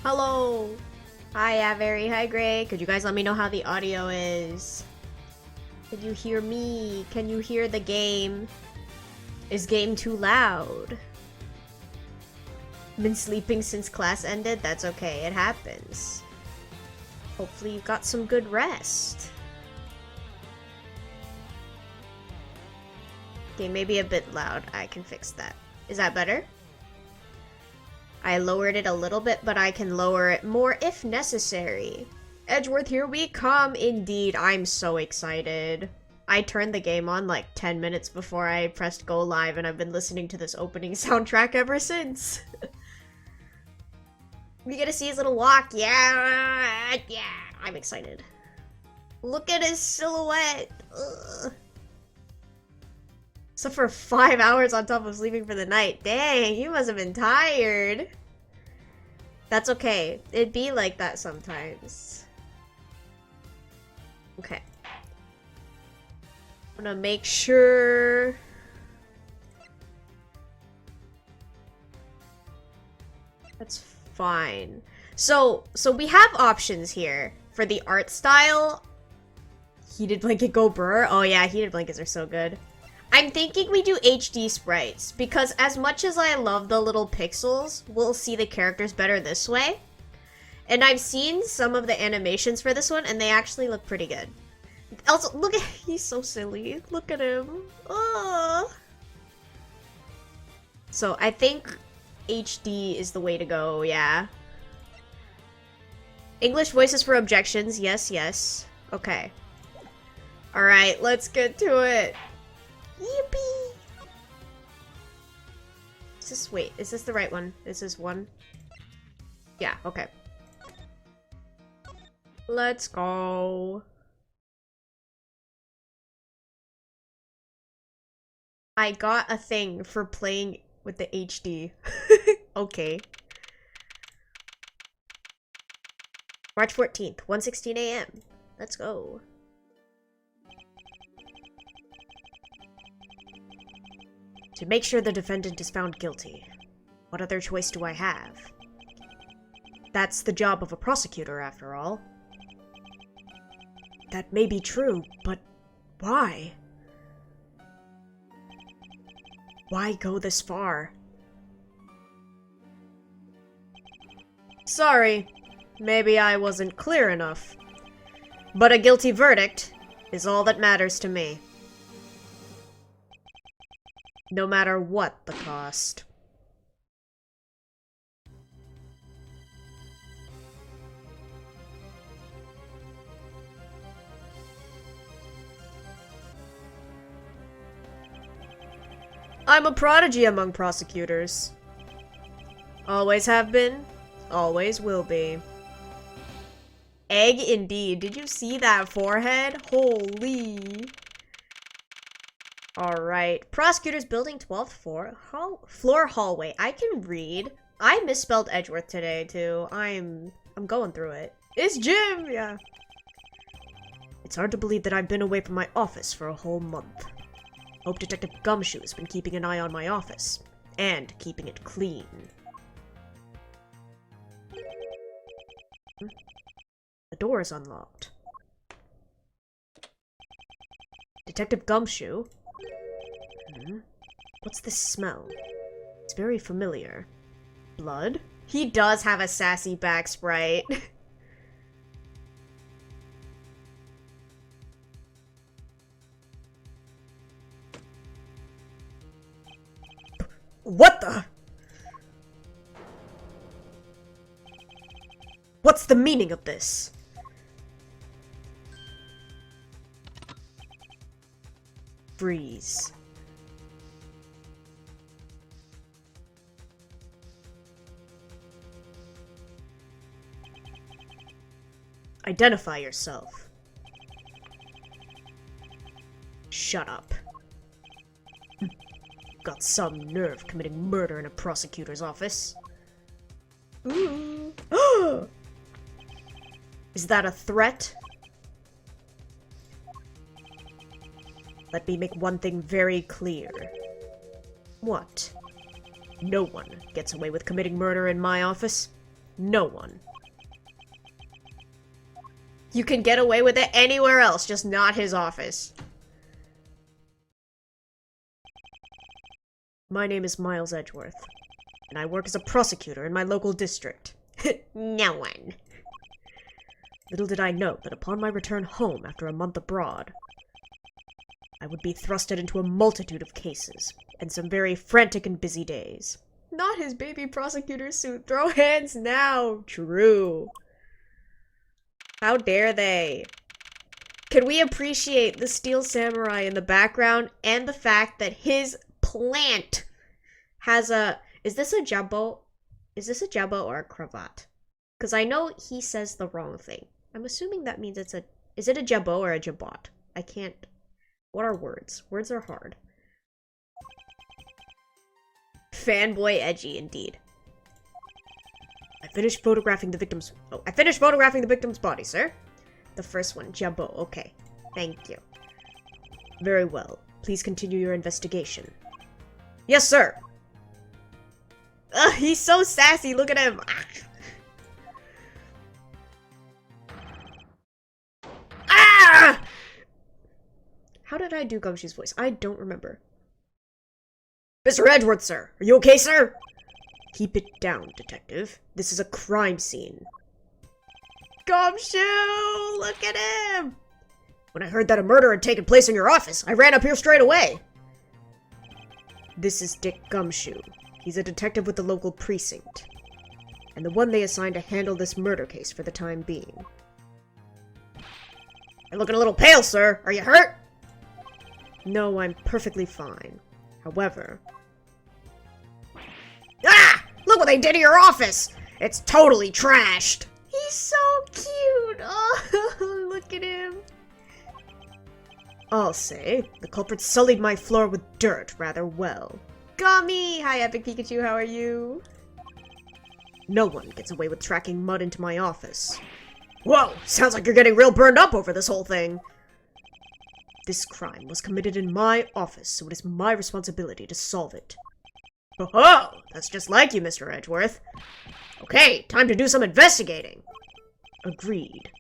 Hello! Hiya, very high grade. Could you guys let me know how the audio is? Can you hear me? Can you hear the game? Is game too loud? Been sleeping since class ended? That's okay, it happens. Hopefully you got some good rest. Okay, maybe a bit loud. I can fix that. Is that better? I lowered it a little bit, but I can lower it more if necessary. Edgeworth, here we come indeed. I'm so excited. I turned the game on like 10 minutes before I pressed go live, and I've been listening to this opening soundtrack ever since. We get to see his little walk. Yeah. I'm excited. Look at his silhouette. Ugh. So for 5 hours on top of sleeping for the night. Dang, you must have been tired. That's okay. It'd be like that sometimes. Okay. I'm gonna make sure... That's fine. So we have options here for the art style. Heated blanket go brr. Oh yeah, heated blankets are so good. I'm thinking we do HD sprites, because as much as I love the little pixels, we'll see the characters better this way. And I've seen some of the animations for this one, and they actually look pretty good. Also, look at- he's so silly. Look at him. Oh. So I think HD is the way to go, yeah. English voices for objections, yes. Okay. Alright, let's get to it. Yippee! Wait, is this the right one? Is this one? Yeah, okay. Let's go. I got a thing for playing with the HD. Okay. March 14th, 1:16 a.m. Let's go. To make sure the defendant is found guilty, what other choice do I have? That's the job of a prosecutor, after all. That may be true, but why? Why go this far? Sorry, maybe I wasn't clear enough. But a guilty verdict is all that matters to me. No matter what the cost. I'm a prodigy among prosecutors. Always have been, always will be. Egg indeed. Did you see that forehead? Holy. Alright. Prosecutors building 12th floor hallway. I can read. I misspelled Edgeworth today too. I'm going through it. It's Jim! Yeah. It's hard to believe that I've been away from my office for a whole month. Hope Detective Gumshoe has been keeping an eye on my office. And keeping it clean. The door is unlocked. Detective Gumshoe? What's this smell? It's very familiar. Blood? He does have a sassy back sprite. What the? What's the meaning of this? Freeze. Identify yourself. Shut up. Got some nerve committing murder in a prosecutor's office. Ooh. Is that a threat? Let me make one thing very clear. What? No one gets away with committing murder in my office. No one. You can get away with it anywhere else, just not his office. My name is Miles Edgeworth, and I work as a prosecutor in my local district. No one. Little did I know that upon my return home after a month abroad, I would be thrusted into a multitude of cases, and some very frantic and busy days. Not his baby prosecutor suit. Throw hands now. True. How dare they? Can we appreciate the Steel Samurai in the background and the fact that his plant has a... Is this a jabot? Is this a jabot or a cravat? Because I know he says the wrong thing. I'm assuming that means it's a... Is it a jabot or a jabot? I can't... What are words? Words are hard. Fanboy edgy, indeed. I finished photographing the victim's body, sir. The first one, jabot. Okay. Thank you. Very well. Please continue your investigation. Yes, sir. He's so sassy. Look at him. Ah! How did I do Gumshoe's voice? I don't remember. Mr. Edgeworth, sir. Are you okay, sir? Keep it down, detective. This is a crime scene. Gumshoe! Look at him! When I heard that a murder had taken place in your office, I ran up here straight away. This is Dick Gumshoe. He's a detective with the local precinct, and the one they assigned to handle this murder case for the time being. You're looking a little pale, sir. Are you hurt? No, I'm perfectly fine. However... Ah! Look what they did to your office! It's totally trashed! He's so cute! Oh, look at him. I'll say, the culprit sullied my floor with dirt rather well. Gummy! Hi, Epic Pikachu, how are you? No one gets away with tracking mud into my office. Whoa! Sounds like you're getting real burned up over this whole thing. This crime was committed in my office, so it is my responsibility to solve it. Oh, that's just like you, Mr. Edgeworth. Okay, time to do some investigating. Agreed.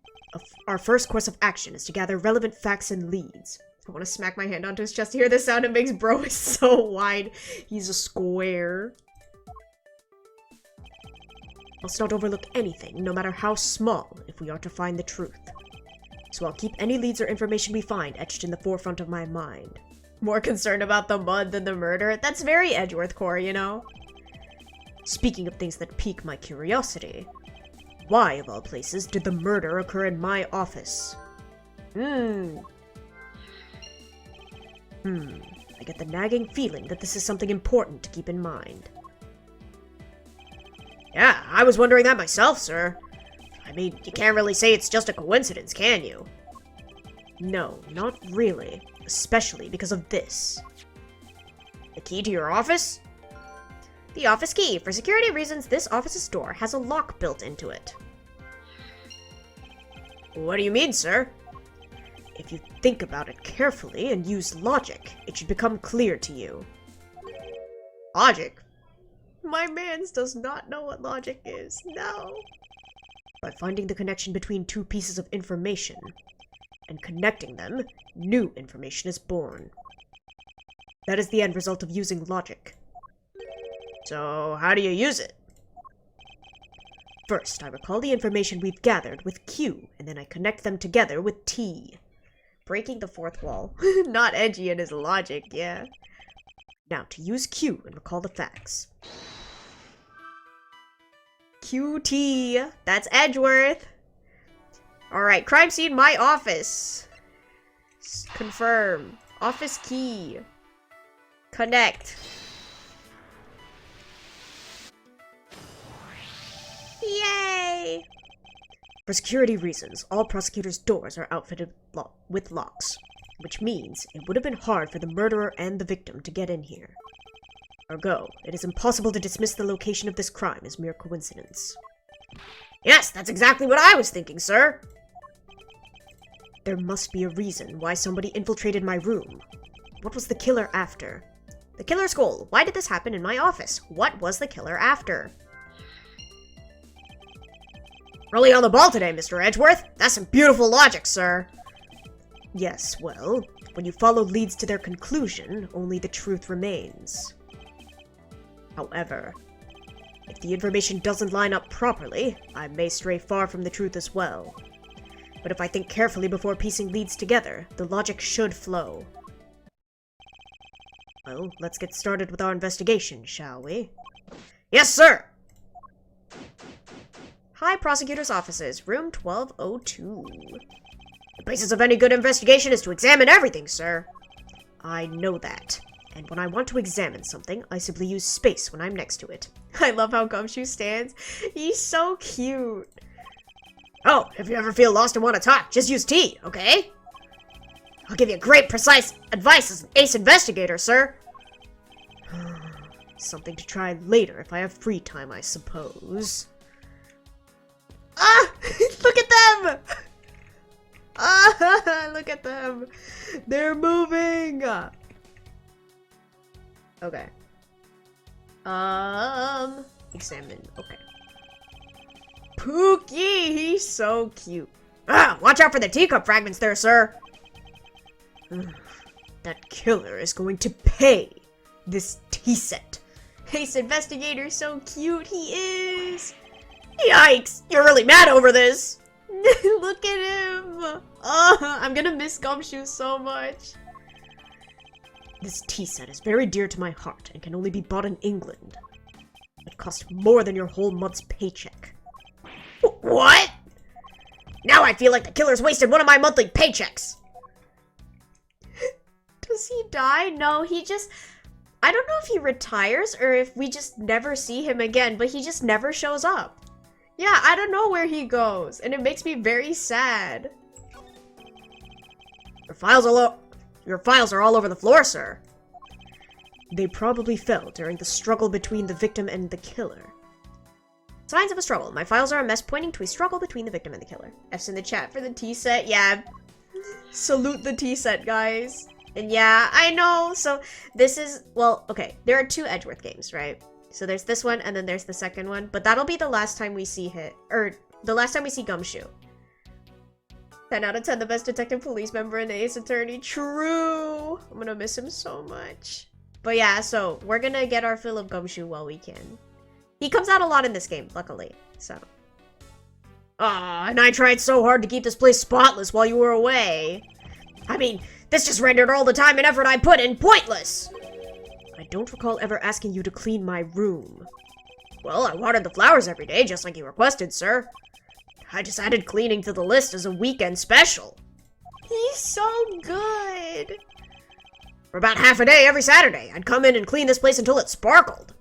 Our first course of action is to gather relevant facts and leads. I want to smack my hand onto his chest to hear the sound it makes. Bro is so wide. He's a square. Must not overlook anything, no matter how small, if we are to find the truth. So I'll keep any leads or information we find etched in the forefront of my mind. More concerned about the mud than the murder? That's very Edgeworth core, you know? Speaking of things that pique my curiosity, why, of all places, did the murder occur in my office? I get the nagging feeling that this is something important to keep in mind. Yeah, I was wondering that myself, sir. I mean, you can't really say it's just a coincidence, can you? No, not really. Especially because of this. The key to your office? The office key. For security reasons, this office's door has a lock built into it. What do you mean, sir? If you think about it carefully and use logic, it should become clear to you. Logic? My mans does not know what logic is. No. By finding the connection between two pieces of information and connecting them, new information is born. That is the end result of using logic. So, how do you use it? First, I recall the information we've gathered with Q, and then I connect them together with T. Breaking the fourth wall. Not edgy in his logic, yeah. Now, to use Q and recall the facts. QT. That's Edgeworth. Alright, crime scene, my office. Confirm. Office key. Connect. Yay! For security reasons, all prosecutors' doors are outfitted with locks, which means it would have been hard for the murderer and the victim to get in here. Ergo, it is impossible to dismiss the location of this crime as mere coincidence. Yes, that's exactly what I was thinking, sir! There must be a reason why somebody infiltrated my room. What was the killer after? The killer's goal. Why did this happen in my office? What was the killer after? Really on the ball today, Mr. Edgeworth. That's some beautiful logic, sir. Yes, well, when you follow leads to their conclusion, only the truth remains. However, if the information doesn't line up properly, I may stray far from the truth as well. But if I think carefully before piecing leads together, the logic should flow. Well, let's get started with our investigation, shall we? Yes, sir! Hi, prosecutor's offices, room 1202. The basis of any good investigation is to examine everything, sir. I know that. And when I want to examine something, I simply use space when I'm next to it. I love how Gumshoe stands. He's so cute. Oh, if you ever feel lost and want to talk, just use T, okay? I'll give you great, precise advice as an ace investigator, sir. Something to try later if I have free time, I suppose. Ah! Look at them! Ah! Look at them! They're moving! Okay. Examine. Okay. Pookie! He's so cute. Ah! Watch out for the teacup fragments there, sir! That killer is going to pay this tea set. Ace Investigator, so cute he is! Yikes! You're really mad over this! Look at him! Oh, I'm gonna miss Gumshoe so much. This tea set is very dear to my heart and can only be bought in England. It cost more than your whole month's paycheck. What? Now I feel like the killer's wasted one of my monthly paychecks! Does he die? No, he just... I don't know if he retires or if we just never see him again, but he just never shows up. Yeah, I don't know where he goes, and it makes me very sad. Your files are all over the floor, sir. They probably fell during the struggle between the victim and the killer. Signs of a struggle. My files are a mess pointing to a struggle between the victim and the killer. F's in the chat for the tea set. Yeah. Salute the tea set, guys. And yeah, I know. So this is, well, okay. There are 2 Edgeworth games, right? So there's this one, and then there's the second one. But that'll be the last time we see the last time we see Gumshoe. 10 out of 10, the best detective police member and ace attorney. True! I'm gonna miss him so much. But yeah, so we're gonna get our fill of Gumshoe while we can. He comes out a lot in this game, luckily, so. Aw, and I tried so hard to keep this place spotless while you were away. I mean, this just rendered all the time and effort I put in pointless! I don't recall ever asking you to clean my room. Well, I watered the flowers every day, just like you requested, sir. I just added cleaning to the list as a weekend special. He's so good! For about half a day every Saturday, I'd come in and clean this place until it sparkled.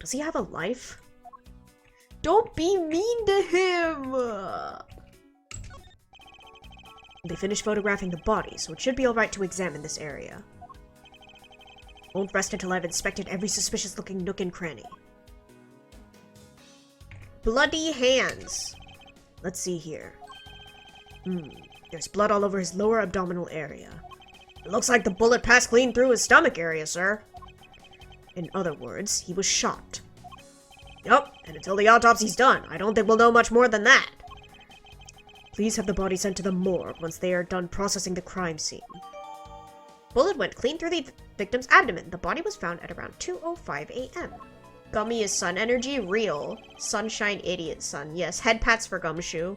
Does he have a life? Don't be mean to him! They finished photographing the body, so it should be alright to examine this area. Won't rest until I've inspected every suspicious-looking nook and cranny. Bloody hands. Let's see here. There's blood all over his lower abdominal area. It looks like the bullet passed clean through his stomach area, sir. In other words, he was shot. Yup, and until the autopsy's done, I don't think we'll know much more than that. Please have the body sent to the morgue once they are done processing the crime scene. Bullet went clean through the victim's abdomen. The body was found at around 2:05 a.m. Gummy is sun energy real. Sunshine idiot sun. Yes, head pats for Gumshoe.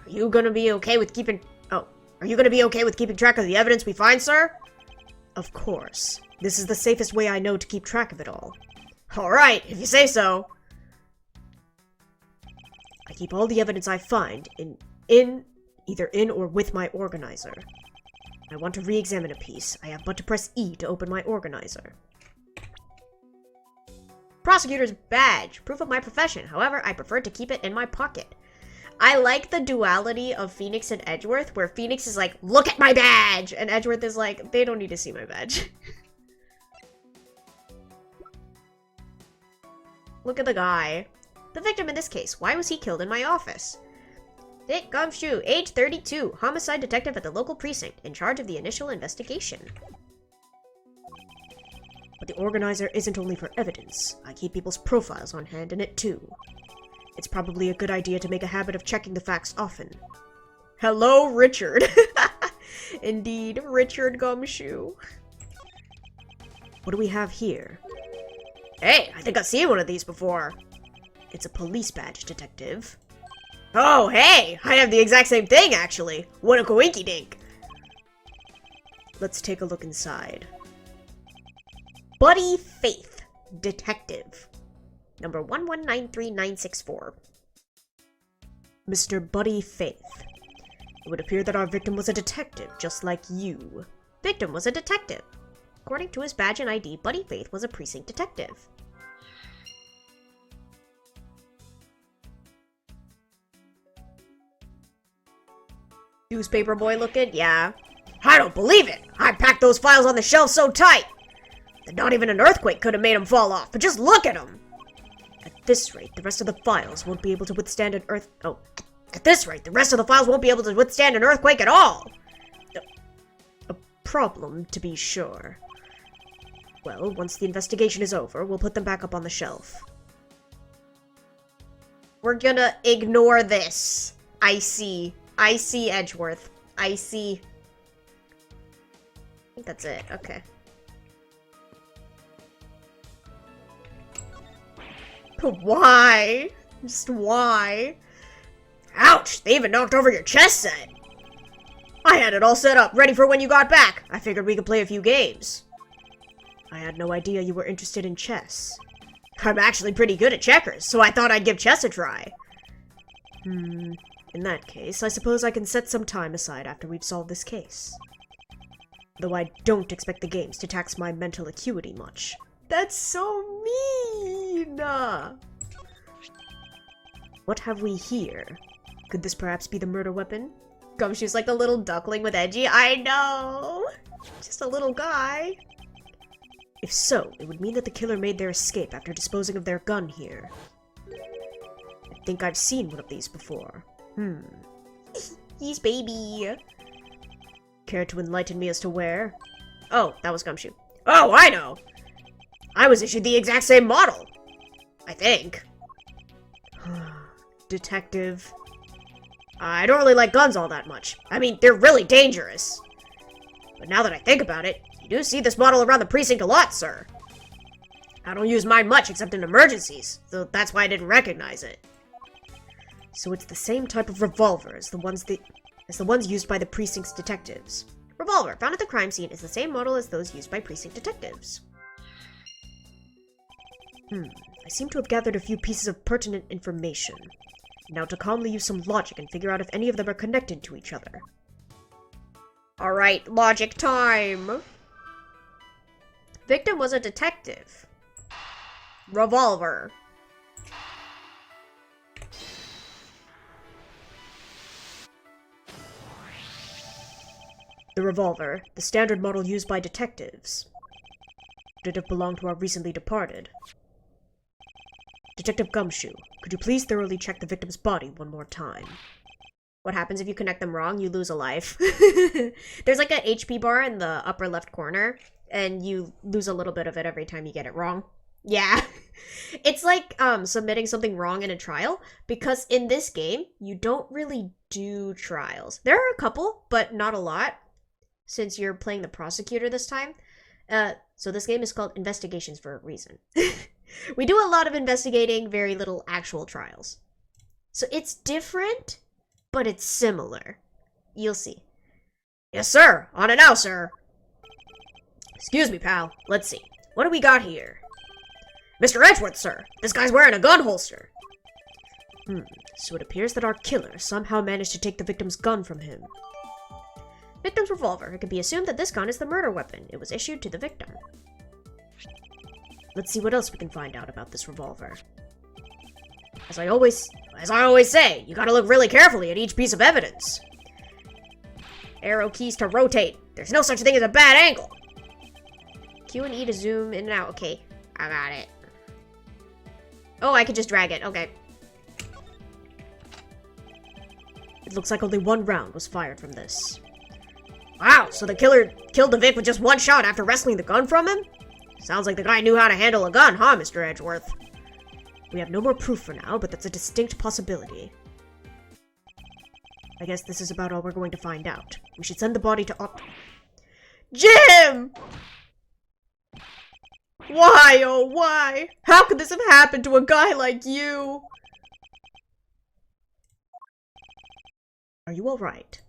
Are you gonna be okay with keeping track of the evidence we find, sir? Of course. This is the safest way I know to keep track of it all. Alright, if you say so. I keep all the evidence I find either in or with my organizer. I want to re-examine a piece. I have but to press E to open my organizer. Prosecutor's badge. Proof of my profession. However, I prefer to keep it in my pocket. I like the duality of Phoenix and Edgeworth, where Phoenix is like, look at my badge! And Edgeworth is like, they don't need to see my badge. Look at the guy. The victim in this case. Why was he killed in my office? Dick Gumshoe, age 32, homicide detective at the local precinct, in charge of the initial investigation. But the organizer isn't only for evidence. I keep people's profiles on hand in it too. It's probably a good idea to make a habit of checking the facts often. Hello, Richard. Indeed, Richard Gumshoe. What do we have here? Hey, I think I've seen one of these before. It's a police badge, detective. Oh, hey! I have the exact same thing, actually. What a coinky-dink. Let's take a look inside. Buddy Faith, detective. Number 1193964. Mr. Buddy Faith. It would appear that our victim was a detective, just like you. Victim was a detective. According to his badge and ID, Buddy Faith was a precinct detective. Newspaper boy looking? Yeah. I don't believe it! I packed those files on the shelf so tight! That not even an earthquake could have made them fall off, but just look at them! At this rate, the rest of the files won't be able to withstand an At this rate, the rest of the files won't be able to withstand an earthquake at all! A problem, to be sure. Well, once the investigation is over, we'll put them back up on the shelf. We're gonna ignore this. I see. I see, Edgeworth. I see. I think that's it. Okay. Why? Just why? Ouch! They even knocked over your chess set! I had it all set up, ready for when you got back. I figured we could play a few games. I had no idea you were interested in chess. I'm actually pretty good at checkers, so I thought I'd give chess a try. In that case, I suppose I can set some time aside after we've solved this case. Though I don't expect the games to tax my mental acuity much. That's so mean! What have we here? Could this perhaps be the murder weapon? Gumshoe's like a little duckling with edgy. I know! Just a little guy. If so, it would mean that the killer made their escape after disposing of their gun here. I think I've seen one of these before. He's baby. Care to enlighten me as to where? Oh, that was Gumshoe. Oh, I know! I was issued the exact same model! I think. Detective. I don't really like guns all that much. I mean, they're really dangerous. But now that I think about it, you do see this model around the precinct a lot, sir. I don't use mine much except in emergencies, so that's why I didn't recognize it. So it's the same type of revolver as the ones used by the precinct's detectives. Revolver found at the crime scene is the same model as those used by precinct detectives. I seem to have gathered a few pieces of pertinent information. Now to calmly use some logic and figure out if any of them are connected to each other. Alright, logic time! Victim was a detective. Revolver. The revolver, the standard model used by detectives. Would it have belonged to our recently departed? Detective Gumshoe, could you please thoroughly check the victim's body one more time? What happens if you connect them wrong? You lose a life. There's like an HP bar in the upper left corner, and you lose a little bit of it every time you get it wrong. Yeah. It's like submitting something wrong in a trial, because in this game, you don't really do trials. There are a couple, but not a lot, since you're playing the prosecutor this time. So this game is called Investigations for a reason. We do a lot of investigating, very little actual trials. So it's different, but it's similar. You'll see. Yes, sir. On it now, sir. Excuse me, pal. Let's see. What do we got here? Mr. Edgeworth, sir. This guy's wearing a gun holster. So it appears that our killer somehow managed to take the victim's gun from him. Victim's revolver. It can be assumed that this gun is the murder weapon. It was issued to the victim. Let's see what else we can find out about this revolver. As I always say, you gotta look really carefully at each piece of evidence. Arrow keys to rotate. There's no such thing as a bad angle. Q and E to zoom in and out. Okay, I got it. Oh, I could just drag it. Okay. It looks like only one round was fired from this. Wow, so the killer killed the Vic with just one shot after wresting the gun from him? Sounds like the guy knew how to handle a gun, huh, Mr. Edgeworth? We have no more proof for now, but that's a distinct possibility. I guess this is about all we're going to find out. We should send the body to Jim! Why, oh why? How could this have happened to a guy like you? Are you alright?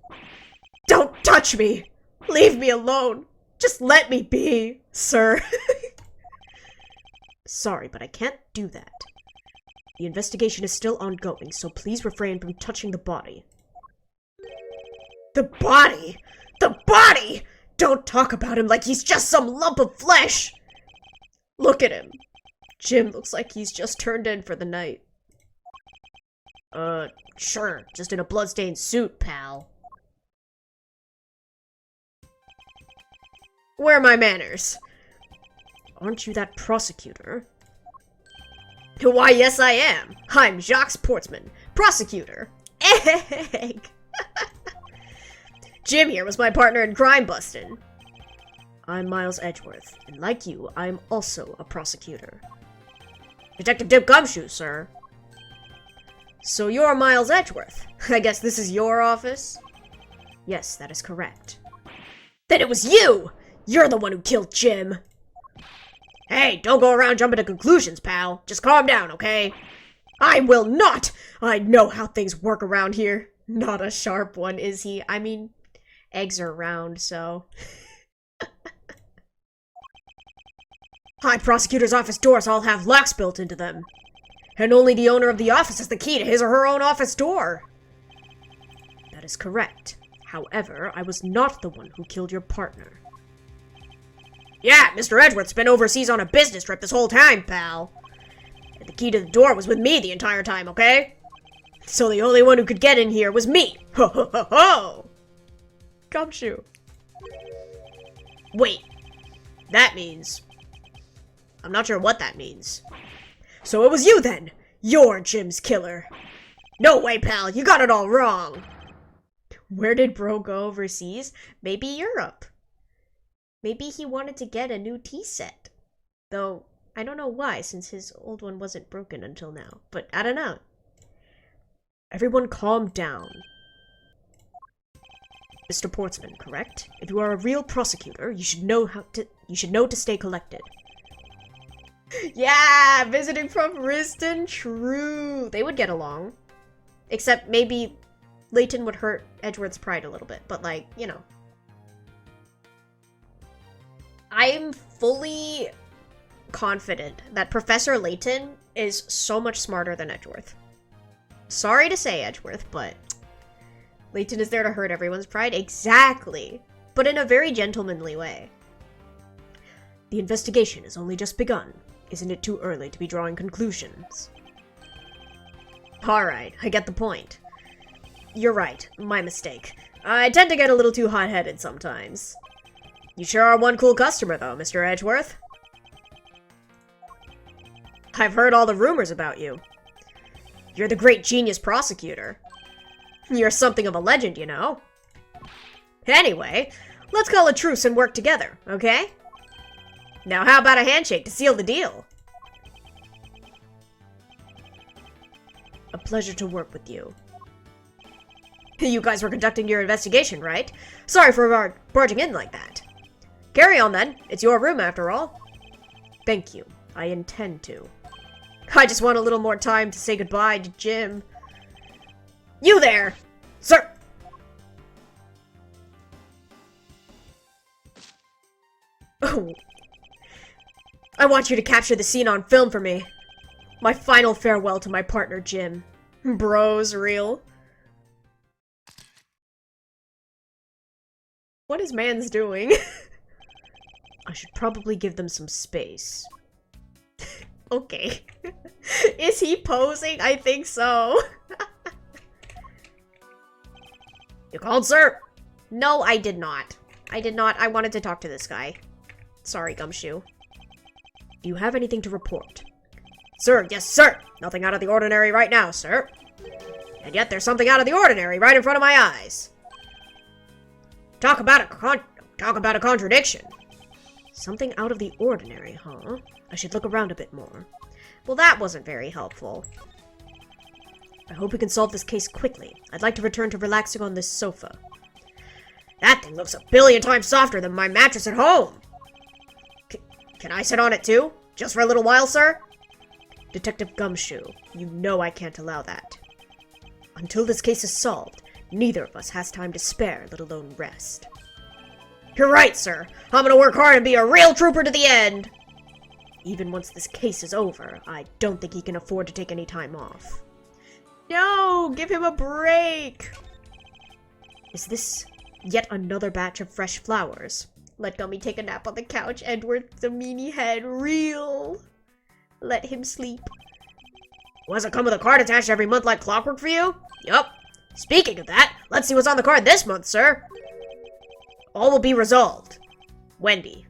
Don't touch me! Leave me alone! Just let me be, sir. Sorry, but I can't do that. The investigation is still ongoing, so please refrain from touching the body. The body? The body! Don't talk about him like he's just some lump of flesh! Look at him. Jim looks like he's just turned in for the night. Sure. Just in a bloodstained suit, pal. Where are my manners? Aren't you that prosecutor? Why, yes I am. I'm Jacques Portsman, prosecutor. Egg! Jim here was my partner in crime bustin'. I'm Miles Edgeworth, and like you, I'm also a prosecutor. Detective Dip Gumshoe, sir. So you're Miles Edgeworth. I guess this is your office? Yes, that is correct. Then it was you! You're the one who killed Jim! Hey, don't go around jumping to conclusions, pal. Just calm down, okay? I will not! I know how things work around here. Not a sharp one, is he? I mean, eggs are round, so... High prosecutor's office doors all have locks built into them. And only the owner of the office has the key to his or her own office door. That is correct. However, I was not the one who killed your partner. Yeah, Mr. Edgeworth's been overseas on a business trip this whole time, pal. And the key to the door was with me the entire time, okay? So the only one who could get in here was me. Ho ho ho ho! Gumshoe. Wait. That means... I'm not sure what that means. So it was you then! You're Jim's killer! No way, pal! You got it all wrong! Where did bro go overseas? Maybe Europe. Maybe he wanted to get a new tea set. Though, I don't know why, since his old one wasn't broken until now. But, I don't know. Everyone calm down. Mr. Portsman, correct? If you are a real prosecutor, you should know to stay collected. Yeah! Visiting from Riston, true! They would get along. Except maybe Layton would hurt Edgeworth's pride a little bit, but like, you know. I'm fully confident that Professor Layton is so much smarter than Edgeworth. Sorry to say, Edgeworth, but Layton is there to hurt everyone's pride. Exactly. But in a very gentlemanly way. The investigation has only just begun. Isn't it too early to be drawing conclusions? Alright, I get the point. You're right, my mistake. I tend to get a little too hot-headed sometimes. You sure are one cool customer, though, Mr. Edgeworth. I've heard all the rumors about you. You're the great genius prosecutor. You're something of a legend, you know. Anyway, let's call a truce and work together, okay? Now how about a handshake to seal the deal? A pleasure to work with you. You guys were conducting your investigation, right? Sorry for barging in like that. Carry on then. It's your room after all. Thank you. I intend to. I just want a little more time to say goodbye to Jim. You there! Sir! Oh. I want you to capture the scene on film for me. My final farewell to my partner, Jim. Bros, real. What is Mans doing? I should probably give them some space. Okay. Is he posing? I think so. You called, sir? No, I did not. I did not. I wanted to talk to this guy. Sorry, Gumshoe. Do you have anything to report? Sir, yes, sir! Nothing out of the ordinary right now, sir. And yet there's something out of the ordinary right in front of my eyes. Talk about a contradiction. Something out of the ordinary, huh? I should look around a bit more. Well, that wasn't very helpful. I hope we can solve this case quickly. I'd like to return to relaxing on this sofa. That thing looks a billion times softer than my mattress at home. Can I sit on it too? Just for a little while, sir? Detective Gumshoe, you know I can't allow that. Until this case is solved, neither of us has time to spare, let alone rest. You're right, sir. I'm gonna work hard and be a real trooper to the end. Even once this case is over, I don't think he can afford to take any time off. No, give him a break. Is this yet another batch of fresh flowers? Let Gummy take a nap on the couch, Edgeworth, the meanie head, real. Let him sleep. Does it come with a card attached every month like clockwork for you? Yup. Speaking of that, let's see what's on the card this month, sir. All will be resolved. Wendy.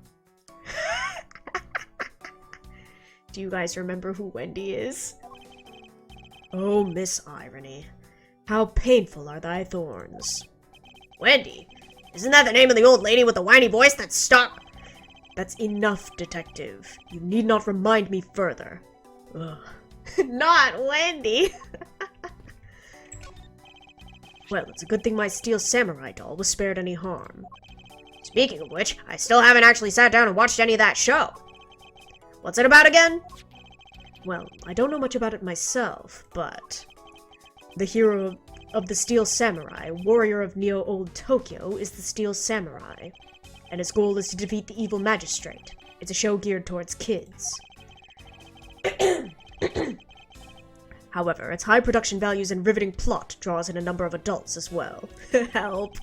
Do you guys remember who Wendy is? Oh, Miss Irony. How painful are thy thorns. Wendy? Isn't that the name of the old lady with the whiny voice that's stuck? That's enough, detective. You need not remind me further. Ugh. Not Wendy! Well, it's a good thing my steel samurai doll was spared any harm. Speaking of which, I still haven't actually sat down and watched any of that show. What's it about again? Well, I don't know much about it myself, but the hero of the Steel Samurai, warrior of Neo-Old Tokyo, is the Steel Samurai, and his goal is to defeat the evil magistrate. It's a show geared towards kids. However, its high production values and riveting plot draws in a number of adults as well. Help.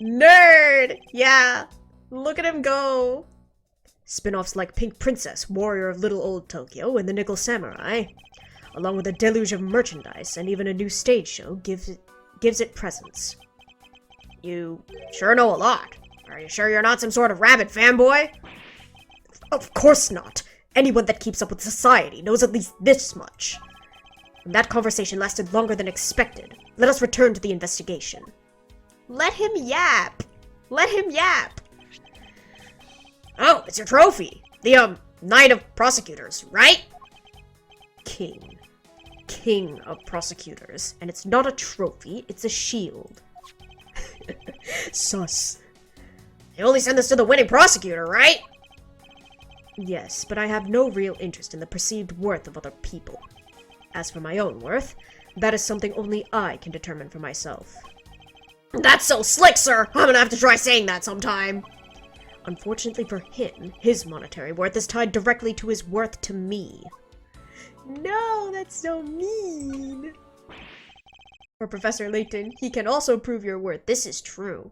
Nerd! Yeah, look at him go. Spin-offs like Pink Princess, Warrior of Little Old Tokyo, and The Nickel Samurai, along with a deluge of merchandise and even a new stage show, gives it presence. You sure know a lot. Are you sure you're not some sort of rabid fanboy? Of course not. Anyone that keeps up with society knows at least this much. And that conversation lasted longer than expected. Let us return to the investigation. Let him yap! Let him yap! Oh, it's your trophy! The, Knight of Prosecutors, right? King. King of Prosecutors. And it's not a trophy, it's a shield. Sus. They only send this to the winning prosecutor, right? Yes, but I have no real interest in the perceived worth of other people. As for my own worth, that is something only I can determine for myself. That's so slick, sir! I'm gonna have to try saying that sometime! Unfortunately for him, his monetary worth is tied directly to his worth to me. No, that's so mean! For Professor Layton, he can also prove your worth. This is true.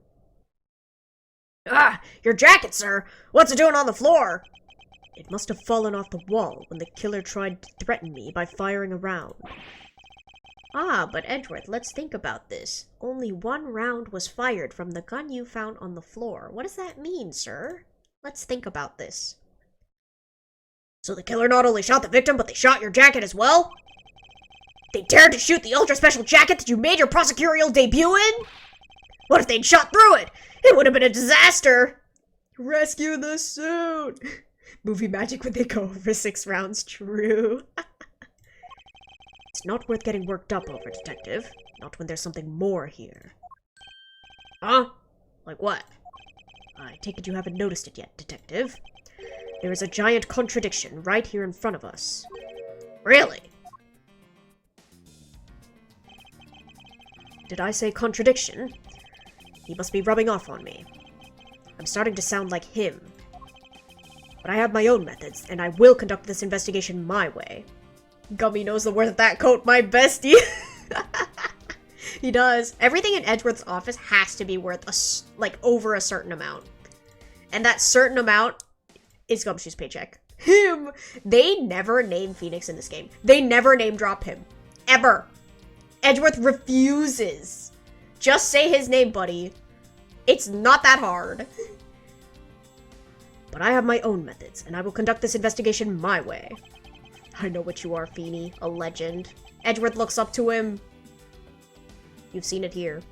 Ah, your jacket, sir! What's it doing on the floor? It must have fallen off the wall when the killer tried to threaten me by firing a round. Ah, but Edgeworth, let's think about this. Only one round was fired from the gun you found on the floor. What does that mean, sir? Let's think about this. So the killer not only shot the victim, but they shot your jacket as well? They dared to shoot the ultra-special jacket that you made your prosecutorial debut in? What if they'd shot through it? It would have been a disaster! Rescue the suit! Movie magic when they go over 6 rounds, true. It's not worth getting worked up over, detective. Not when there's something more here. Huh? Like what? I take it you haven't noticed it yet, detective. There is a giant contradiction right here in front of us. Really? Did I say contradiction? He must be rubbing off on me. I'm starting to sound like him. But I have my own methods, and I will conduct this investigation my way. Gummy knows the worth of that coat, my bestie! He does. Everything in Edgeworth's office has to be worth, over a certain amount. And that certain amount is Gumshoe's paycheck. Him! They never name Phoenix in this game. They never name drop him. Ever. Edgeworth refuses. Just say his name, buddy. It's not that hard. But I have my own methods, and I will conduct this investigation my way. I know what you are, Feeny. A legend. Edgeworth looks up to him. You've seen it here.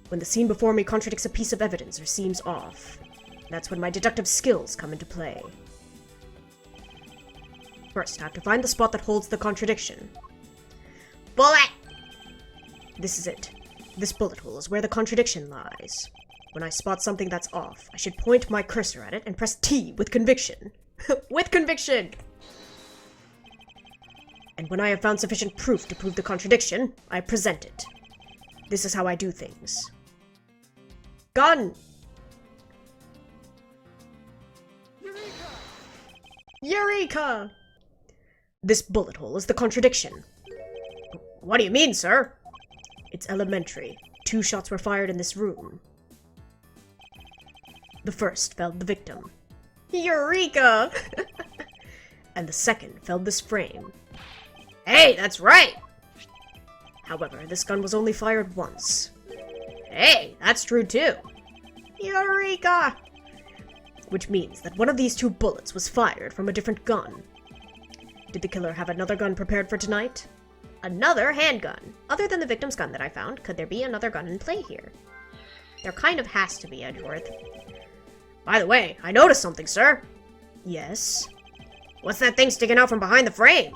When the scene before me contradicts a piece of evidence or seems off, that's when my deductive skills come into play. First, I have to find the spot that holds the contradiction. Bullet! This is it. This bullet hole is where the contradiction lies. When I spot something that's off, I should point my cursor at it and press T with conviction. With conviction! And when I have found sufficient proof to prove the contradiction, I present it. This is how I do things. Gun! Eureka! Eureka! This bullet hole is the contradiction. What do you mean, sir? It's elementary. 2 shots were fired in this room. The first felled the victim. Eureka! And the second felled this frame. Hey, that's right! However, this gun was only fired once. Hey, that's true too. Eureka! Which means that one of these 2 bullets was fired from a different gun. Did the killer have another gun prepared for tonight? Another handgun. Other than the victim's gun that I found, could there be another gun in play here? There kind of has to be, Edgeworth. By the way, I noticed something, sir. Yes? What's that thing sticking out from behind the frame?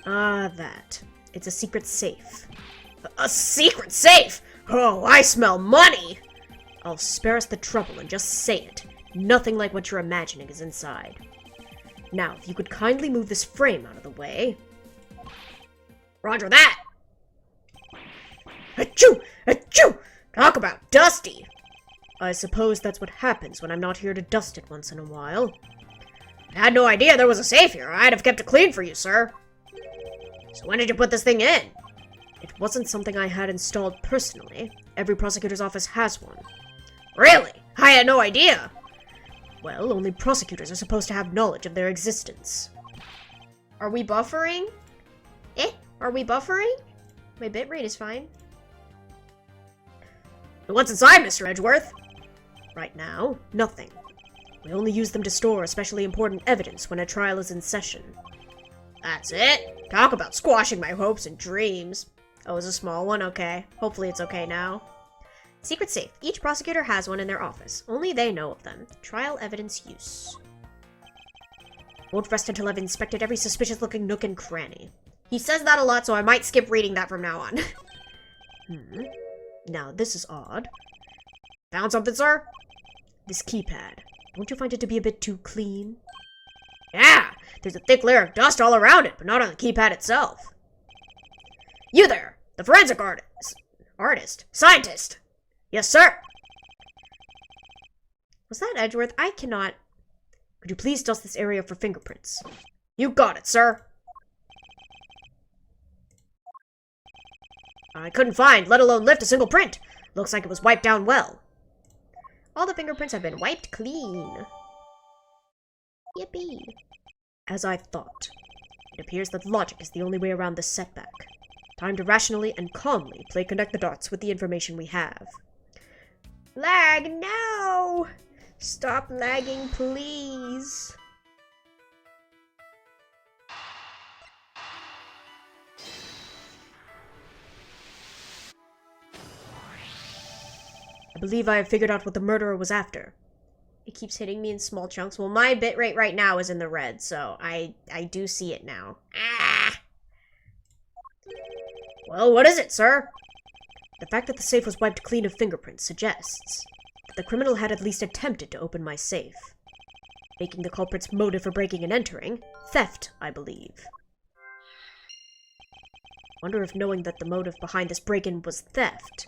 That. It's a secret safe. A secret safe? Oh, I smell money! I'll spare us the trouble and just say it. Nothing like what you're imagining is inside. Now, if you could kindly move this frame out of the way... Roger that! Achoo! Achoo! Talk about dusty! I suppose that's what happens when I'm not here to dust it once in a while. I had no idea there was a safe here. I'd have kept it clean for you, sir. So when did you put this thing in? It wasn't something I had installed personally. Every prosecutor's office has one. Really? I had no idea! Well, only prosecutors are supposed to have knowledge of their existence. Are we buffering? Are we buffering? My bitrate is fine. What's inside, Mr. Edgeworth? Right now, nothing. We only use them to store especially important evidence when a trial is in session. That's it? Talk about squashing my hopes and dreams. Oh, it's a small one? Okay. Hopefully it's okay now. Secret safe. Each prosecutor has one in their office. Only they know of them. Trial evidence use. Won't rest until I've inspected every suspicious-looking nook and cranny. He says that a lot, so I might skip reading that from now on. Now, this is odd. Found something, sir? This keypad. Don't you find it to be a bit too clean? Yeah! There's a thick layer of dust all around it, but not on the keypad itself. You there! The forensic artist? Scientist! Yes, sir! Was that Edgeworth? I cannot... Could you please dust this area for fingerprints? You got it, sir! I couldn't find, let alone lift a single print. Looks like it was wiped down well. All the fingerprints have been wiped clean. Yippee. As I thought. It appears that logic is the only way around this setback. Time to rationally and calmly connect the dots with the information we have. Lag, no! Stop lagging, please. I believe I have figured out what the murderer was after. It keeps hitting me in small chunks. Well, my bitrate right now is in the red, so I do see it now. Ah! Well, what is it, sir? The fact that the safe was wiped clean of fingerprints suggests that the criminal had at least attempted to open my safe, making the culprit's motive for breaking and entering theft, I believe. Wonder if knowing that the motive behind this break-in was theft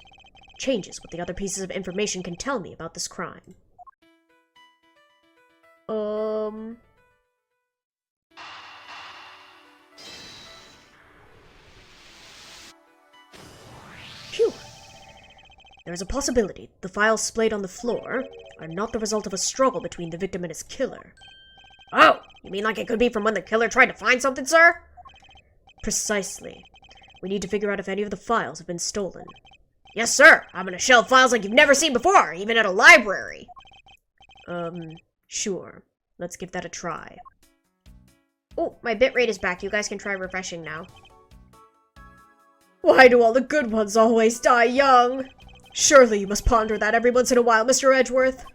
changes what the other pieces of information can tell me about this crime. Phew. There is a possibility the files splayed on the floor are not the result of a struggle between the victim and his killer. Oh, you mean like it could be from when the killer tried to find something, sir? Precisely. We need to figure out if any of the files have been stolen. Yes, sir. I'm gonna shelve files like you've never seen before, even at a library. Sure. Let's give that a try. Oh, my bitrate is back. You guys can try refreshing now. Why do all the good ones always die young? Surely you must ponder that every once in a while, Mr. Edgeworth.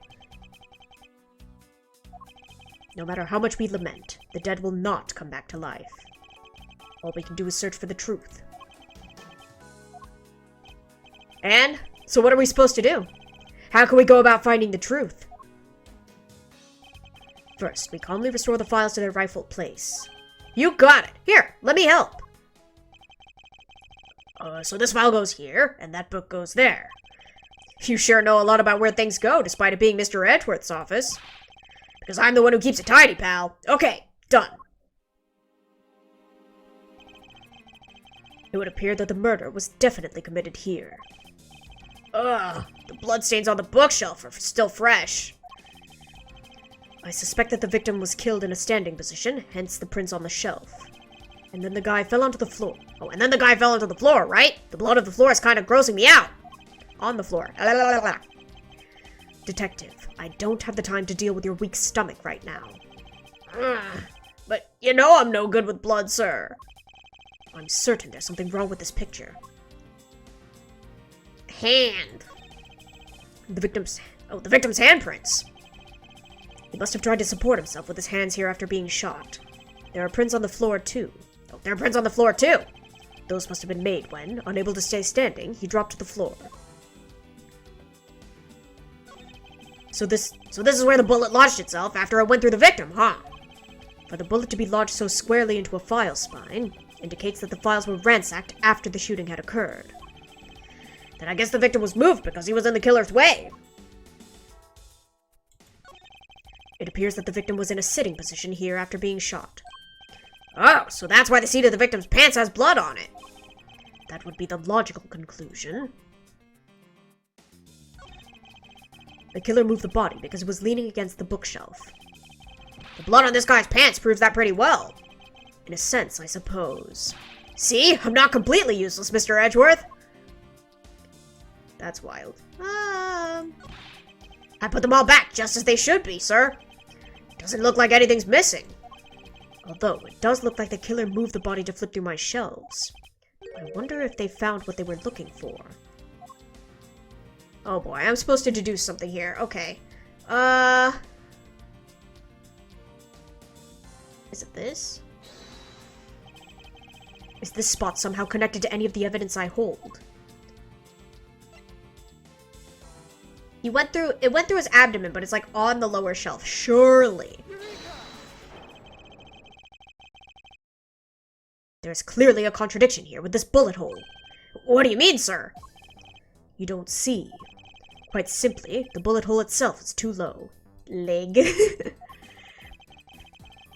No matter how much we lament, the dead will not come back to life. All we can do is search for the truth. And? So what are we supposed to do? How can we go about finding the truth? First, we calmly restore the files to their rightful place. You got it! Here, let me help! So this file goes here, and that book goes there. You sure know a lot about where things go, despite it being Mr. Edgeworth's office. Because I'm the one who keeps it tidy, pal. Okay, done. It would appear that the murder was definitely committed here. Ugh, the bloodstains on the bookshelf are still fresh. I suspect that the victim was killed in a standing position, hence the prints on the shelf. And then the guy fell onto the floor. Oh, and then the guy fell onto the floor, right? The blood of the floor is kind of grossing me out. On the floor. Detective, I don't have the time to deal with your weak stomach right now. But you know I'm no good with blood, sir. I'm certain there's something wrong with this picture. Hand. The victim's handprints. He must have tried to support himself with his hands here after being shot. There are prints on the floor, too. Oh, there are prints on the floor, too! Those must have been made when, unable to stay standing, he dropped to the floor. So this is where the bullet lodged itself after it went through the victim, huh? For the bullet to be lodged so squarely into a file spine indicates that the files were ransacked after the shooting had occurred. Then I guess the victim was moved because he was in the killer's way. It appears that the victim was in a sitting position here after being shot. Oh, so that's why the seat of the victim's pants has blood on it. That would be the logical conclusion. The killer moved the body because it was leaning against the bookshelf. The blood on this guy's pants proves that pretty well. In a sense, I suppose. See? I'm not completely useless, Mr. Edgeworth. That's wild. I put them all back just as they should be, sir. Doesn't look like anything's missing. Although, it does look like the killer moved the body to flip through my shelves. I wonder if they found what they were looking for. Oh boy, I'm supposed to deduce something here. Okay. Is it this? Is this spot somehow connected to any of the evidence I hold? It went through his abdomen, but it's like on the lower shelf. Surely. There's clearly a contradiction here with this bullet hole. What do you mean, sir? You don't see. Quite simply, the bullet hole itself is too low. Leg.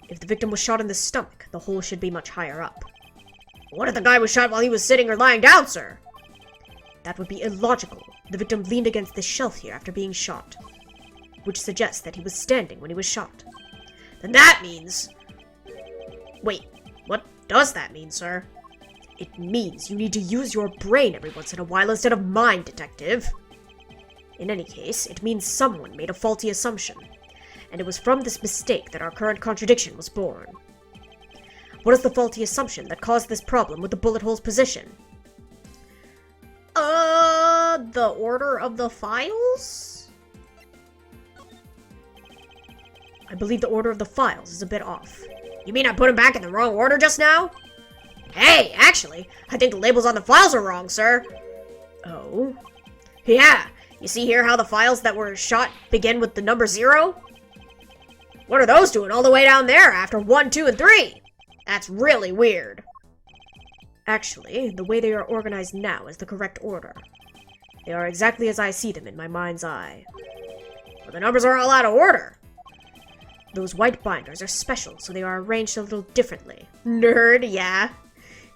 If the victim was shot in the stomach, the hole should be much higher up. What if the guy was shot while he was sitting or lying down, sir? That would be illogical. The victim leaned against this shelf here after being shot, which suggests that he was standing when he was shot. Then that means... Wait, what does that mean, sir? It means you need to use your brain every once in a while instead of mine, detective. In any case, it means someone made a faulty assumption, and it was from this mistake that our current contradiction was born. What is the faulty assumption that caused this problem with the bullet hole's position? The order of the files? I believe the order of the files is a bit off. You mean I put them back in the wrong order just now? Hey, actually, I think the labels on the files are wrong, sir. Oh? Yeah, you see here how the files that were shot begin with the number 0? What are those doing all the way down there after 1, 2, and 3? That's really weird. Actually, the way they are organized now is the correct order. They are exactly as I see them in my mind's eye. But the numbers are all out of order. Those white binders are special, so they are arranged a little differently. Nerd, yeah.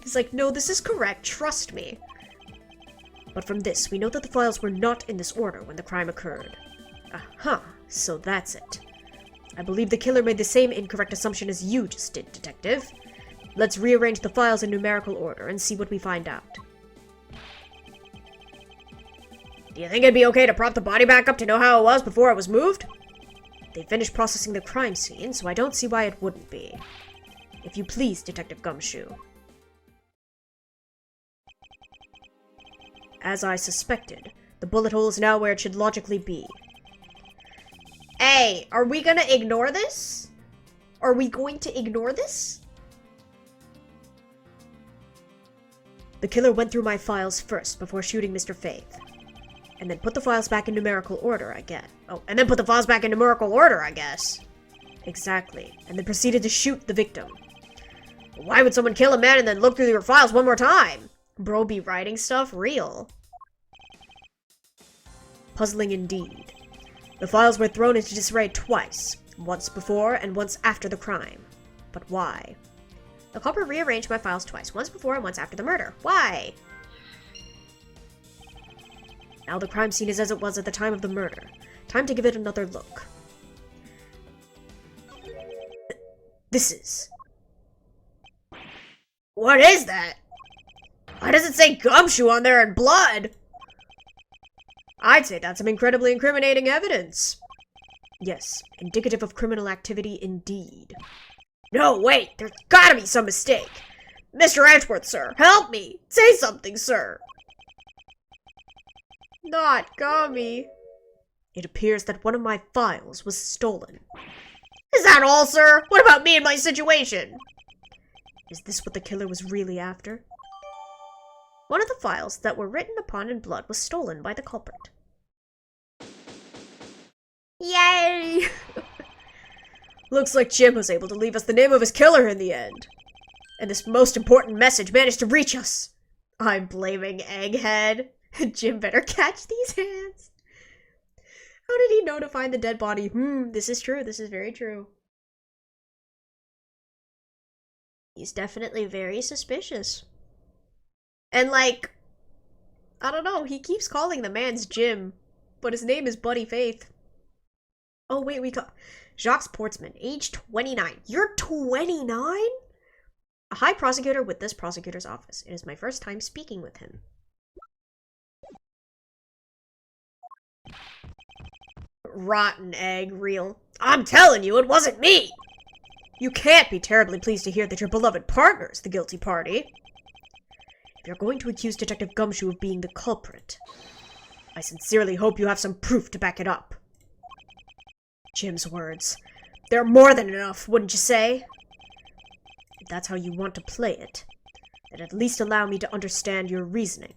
He's like, no, this is correct, trust me. But from this, we know that the files were not in this order when the crime occurred. Aha, so that's it. I believe the killer made the same incorrect assumption as you just did, detective. Let's rearrange the files in numerical order and see what we find out. Do you think it'd be okay to prop the body back up to know how it was before it was moved? They finished processing the crime scene, so I don't see why it wouldn't be. If you please, Detective Gumshoe. As I suspected, the bullet hole is now where it should logically be. Hey, are we gonna ignore this? Are we going to ignore this? The killer went through my files first before shooting Mr. Faith. And then put the files back in numerical order, I guess. Oh, and then put the files back in numerical order, I guess. Exactly. And then proceeded to shoot the victim. Why would someone kill a man and then look through your files one more time? Bro be writing stuff real. Puzzling indeed. The files were thrown into disarray twice. Once before and once after the crime. But why? The culprit rearranged my files twice. Once before and once after the murder. Why? Now the crime scene is as it was at the time of the murder. Time to give it another look. This is... What is that? Why does it say Gumshoe on there in blood? I'd say that's some incredibly incriminating evidence. Yes, indicative of criminal activity indeed. No, wait, there's gotta be some mistake. Mr. Edgeworth, sir, help me! Say something, sir! Not Gummy. It appears that one of my files was stolen. Is that all, sir? What about me and my situation? Is this what the killer was really after? One of the files that were written upon in blood was stolen by the culprit. Yay! Looks like Jim was able to leave us the name of his killer in the end. And this most important message managed to reach us. I'm blaming Egghead. Jim better catch these hands. How did he know to find the dead body? This is true. This is very true. He's definitely very suspicious. And like, I don't know, he keeps calling the man's Jim, but his name is Buddy Faith. Oh wait, Jacques Portsman, age 29. You're 29? A high prosecutor with this prosecutor's office. It is my first time speaking with him. Rotten egg, real. I'm telling you, it wasn't me! You can't be terribly pleased to hear that your beloved partner is the guilty party. If you're going to accuse Detective Gumshoe of being the culprit, I sincerely hope you have some proof to back it up. Jim's words. They're more than enough, wouldn't you say? If that's how you want to play it, then at least allow me to understand your reasoning.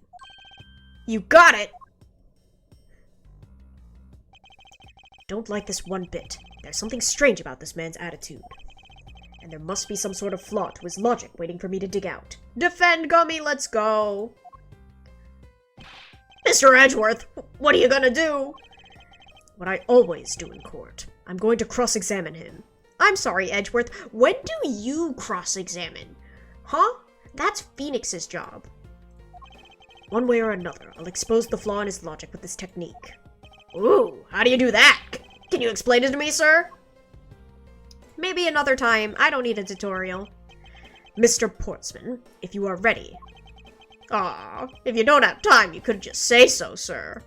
You got it! Don't like this one bit. There's something strange about this man's attitude. And there must be some sort of flaw to his logic waiting for me to dig out. Defend Gummy, let's go! Mr. Edgeworth, what are you gonna do? What I always do in court. I'm going to cross-examine him. I'm sorry, Edgeworth. When do you cross-examine? Huh? That's Phoenix's job. One way or another, I'll expose the flaw in his logic with this technique. Ooh, how do you do that? Can you explain it to me, sir? Maybe another time. I don't need a tutorial. Mr. Portsman, if you are ready. Aw, if you don't have time, you could just say so, sir.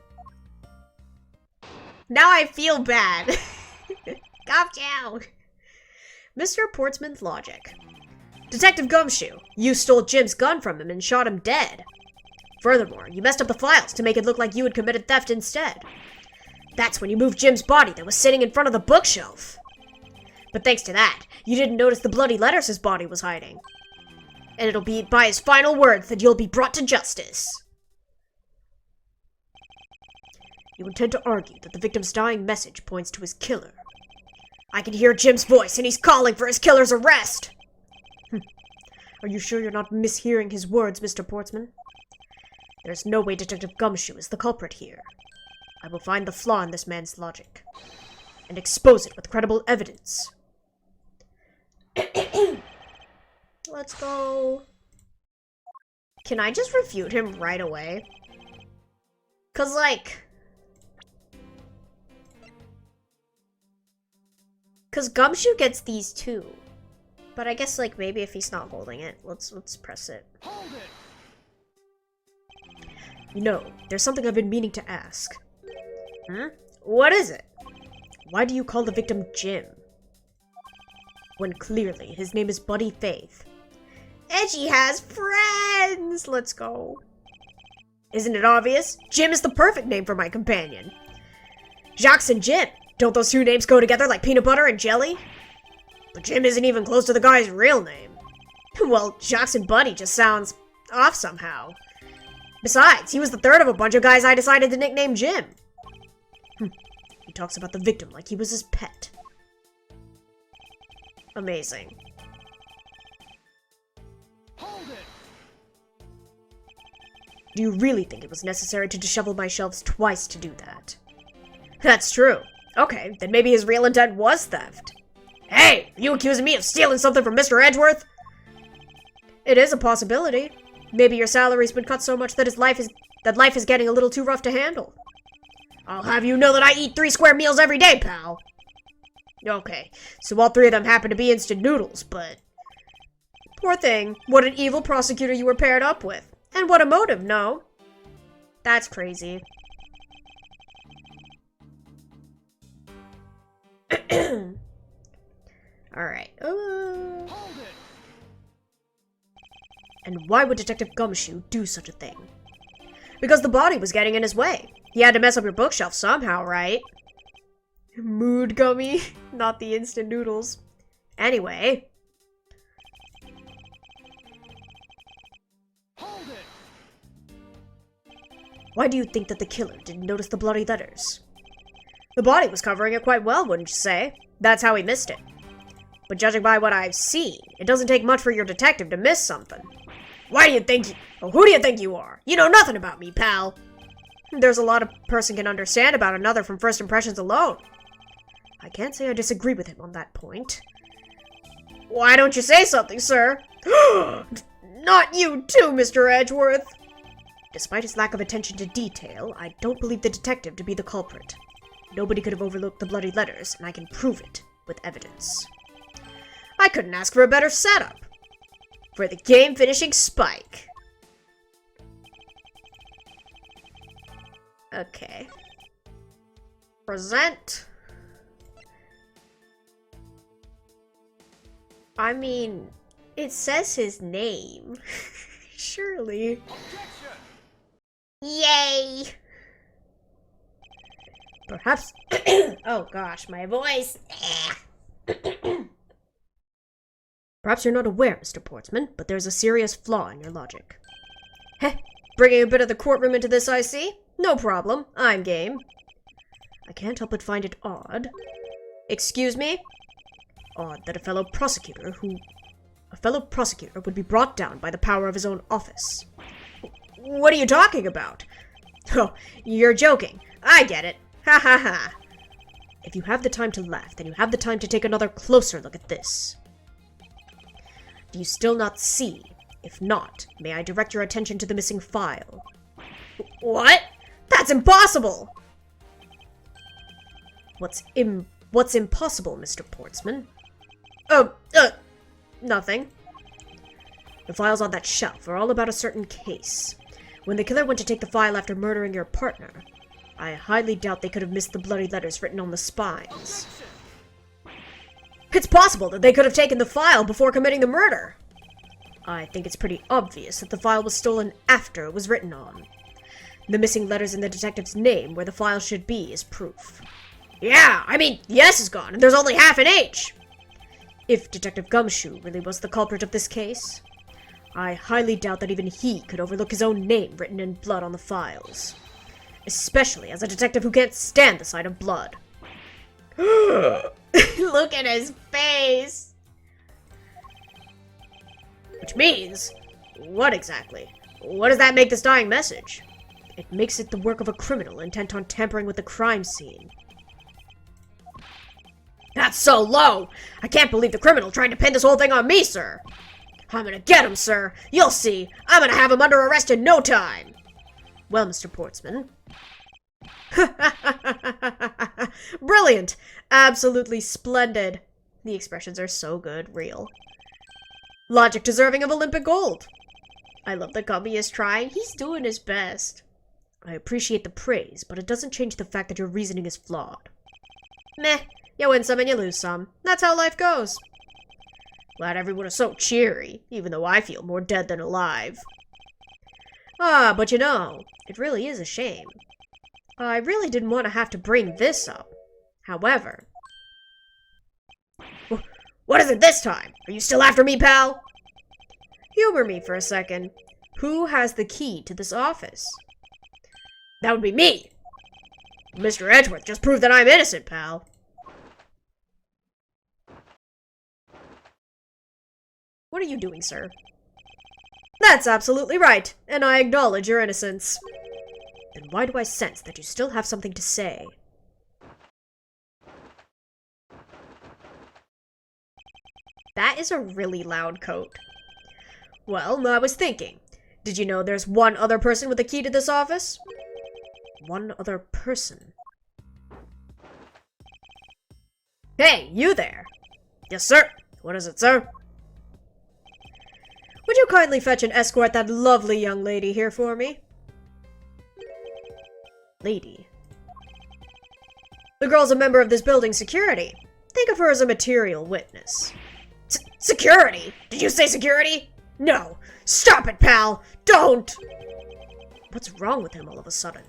Now I feel bad. Calm down. Mr. Portsman's logic. Detective Gumshoe, you stole Jim's gun from him and shot him dead. Furthermore, you messed up the files to make it look like you had committed theft instead. That's when you moved Jim's body that was sitting in front of the bookshelf. But thanks to that, you didn't notice the bloody letters his body was hiding. And it'll be by his final words that you'll be brought to justice. You intend to argue that the victim's dying message points to his killer. I can hear Jim's voice, and he's calling for his killer's arrest! Are you sure you're not mishearing his words, Mr. Portsman? There's no way Detective Gumshoe is the culprit here. I will find the flaw in this man's logic, and expose it with credible evidence. Let's go. Can I just refute him right away? 'Cause, like... 'Cause Gumshoe gets these too. But I guess, like, maybe if he's not holding it, let's press it. Hold it! You know, there's something I've been meaning to ask. What is it? Why do you call the victim Jim? When clearly his name is Buddy Faith. Edgy has friends! Let's go. Isn't it obvious? Jim is the perfect name for my companion. Jacques and Jim. Don't those two names go together like peanut butter and jelly? But Jim isn't even close to the guy's real name. Well, Jackson Buddy just sounds off somehow. Besides, he was the third of a bunch of guys I decided to nickname Jim. He talks about the victim like he was his pet. Amazing. Hold it. Do you really think it was necessary to dishevel my shelves twice to do that? That's true. Okay, then maybe his real intent was theft. Hey, are you accusing me of stealing something from Mr. Edgeworth? It is a possibility. Maybe your salary's been cut so much that life is getting a little too rough to handle. I'll have you know that I eat 3 square meals every day, pal. Okay, so all 3 of them happen to be instant noodles, but... Poor thing. What an evil prosecutor you were paired up with. And what a motive, no? That's crazy. Alright. Hold it. And why would Detective Gumshoe do such a thing? Because the body was getting in his way. He had to mess up your bookshelf somehow, right? Mood gummy, not the instant noodles. Anyway. Hold it. Why do you think that the killer didn't notice the bloody letters? The body was covering it quite well, wouldn't you say? That's how he missed it. But judging by what I've seen, it doesn't take much for your detective to miss something. Why do you think who do you think you are? You know nothing about me, pal. There's a lot a person can understand about another from first impressions alone. I can't say I disagree with him on that point. Why don't you say something, sir? Not you too, Mr. Edgeworth. Despite his lack of attention to detail, I don't believe the detective to be the culprit. Nobody could have overlooked the bloody letters, and I can prove it with evidence. I couldn't ask for a better setup. For the game-finishing spike. Okay. Present. I mean, it says his name. Surely. Objection. Yay! Perhaps... oh gosh, my voice. Perhaps you're not aware, Mr. Portsman, but there's a serious flaw in your logic. Heh, bringing a bit of the courtroom into this, I see? No problem, I'm game. I can't help but find it odd. Excuse me? Odd that a fellow prosecutor would be brought down by the power of his own office. What are you talking about? Oh, you're joking. I get it. Ha ha ha. If you have the time to laugh, then you have the time to take another closer look at this. Do you still not see? If not, may I direct your attention to the missing file? What? That's impossible! What's impossible, Mr. Portsman? Nothing. The files on that shelf are all about a certain case. When the killer went to take the file after murdering your partner, I highly doubt they could have missed the bloody letters written on the spines. It's possible that they could have taken the file before committing the murder. I think it's pretty obvious that the file was stolen after it was written on. The missing letters in the detective's name where the file should be is proof. Yeah, I mean, the S is gone and there's only half an H. If Detective Gumshoe really was the culprit of this case, I highly doubt that even he could overlook his own name written in blood on the files. Especially as a detective who can't stand the sight of blood. Look at his face! Which means... what exactly? What does that make this dying message? It makes it the work of a criminal intent on tampering with the crime scene. That's so low! I can't believe the criminal tried to pin this whole thing on me, sir! I'm gonna get him, sir! You'll see! I'm gonna have him under arrest in no time! Well, Mr. Portsman... Brilliant! Absolutely splendid. The expressions are so good, real. Logic deserving of Olympic gold. I love that Gummy is trying. He's doing his best. I appreciate the praise, but it doesn't change the fact that your reasoning is flawed. Meh. You win some and you lose some. That's how life goes. Glad everyone is so cheery, even though I feel more dead than alive. Ah, but you know, it really is a shame. I really didn't want to have to bring this up. However... What is it this time? Are you still after me, pal? Humor me for a second. Who has the key to this office? That would be me. Mr. Edgeworth just proved that I'm innocent, pal. What are you doing, sir? That's absolutely right, and I acknowledge your innocence. Then why do I sense that you still have something to say? That is a really loud coat. Well, I was thinking. Did you know there's one other person with the key to this office? One other person? Hey, you there! Yes, sir. What is it, sir? Would you kindly fetch and escort that lovely young lady here for me? Lady. The girl's a member of this building's security. Think of her as a material witness. Security? Did you say security? No. Stop it, pal! Don't! What's wrong with him all of a sudden?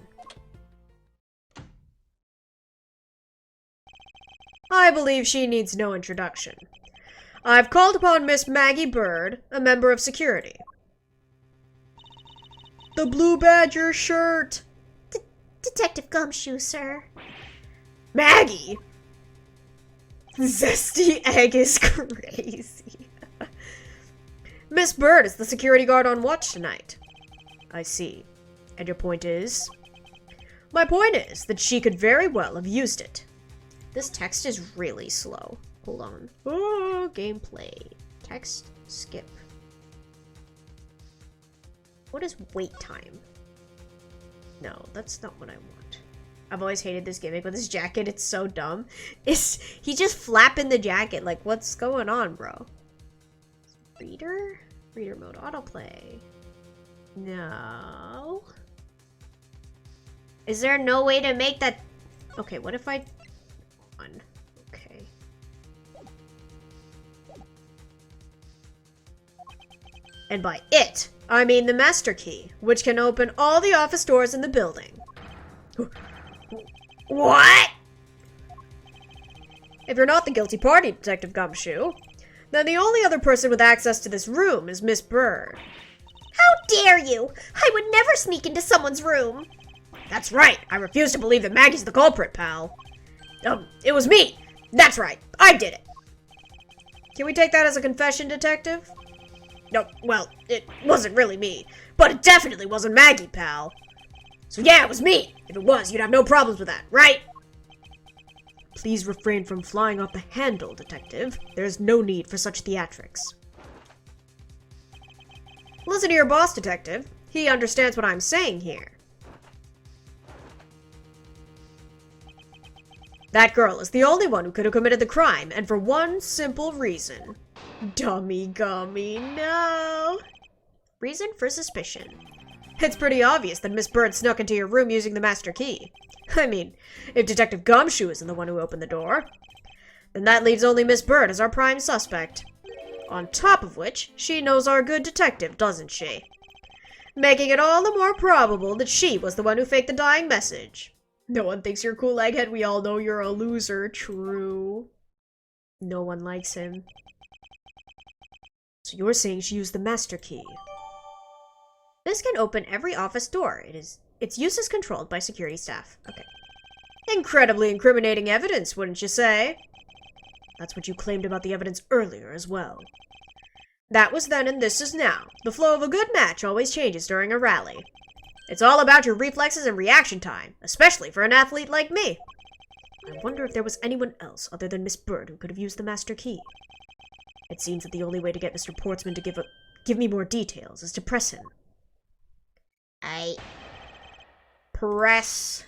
I believe she needs no introduction. I've called upon Miss Maggie Bird, a member of security. The Blue Badger shirt! Detective Gumshoe, sir. Maggie! Zesty Egg is crazy. Miss Bird is the security guard on watch tonight. I see. And your point is? My point is that she could very well have used it. This text is really slow. Hold on. Oh, gameplay. Text, skip. What is wait time? No, that's not what I want. I've always hated this gimmick with his jacket. It's so dumb. He just flapping the jacket. Like, what's going on, bro? Reader? Reader mode. Autoplay. No. Is there no way to make that... Okay, what if I... Okay. And by it, I mean the master key, which can open all the office doors in the building. What? If you're not the guilty party, Detective Gumshoe, then the only other person with access to this room is Miss Bird. How dare you! I would never sneak into someone's room! That's right. I refuse to believe that Maggie's the culprit, pal. It was me. That's right. I did it. Can we take that as a confession, Detective? No, well, it wasn't really me. But it definitely wasn't Maggie, pal. So yeah, it was me. If it was, you'd have no problems with that, right? Please refrain from flying off the handle, Detective. There's no need for such theatrics. Listen to your boss, Detective. He understands what I'm saying here. That girl is the only one who could have committed the crime, and for one simple reason. Dummy gummy, no. Reason for suspicion. It's pretty obvious that Miss Bird snuck into your room using the master key. I mean, if Detective Gumshoe isn't the one who opened the door, then that leaves only Miss Bird as our prime suspect. On top of which, she knows our good detective, doesn't she? Making it all the more probable that she was the one who faked the dying message. No one thinks you're cool, Egghead. We all know you're a loser. True. No one likes him. So you're saying she used the master key? This can open every office door. Its use is controlled by security staff. Okay. Incredibly incriminating evidence, wouldn't you say? That's what you claimed about the evidence earlier as well. That was then and this is now. The flow of a good match always changes during a rally. It's all about your reflexes and reaction time, especially for an athlete like me. I wonder if there was anyone else other than Miss Bird who could have used the master key. It seems that the only way to get Mr. Portsman to give me more details is to press him. Press.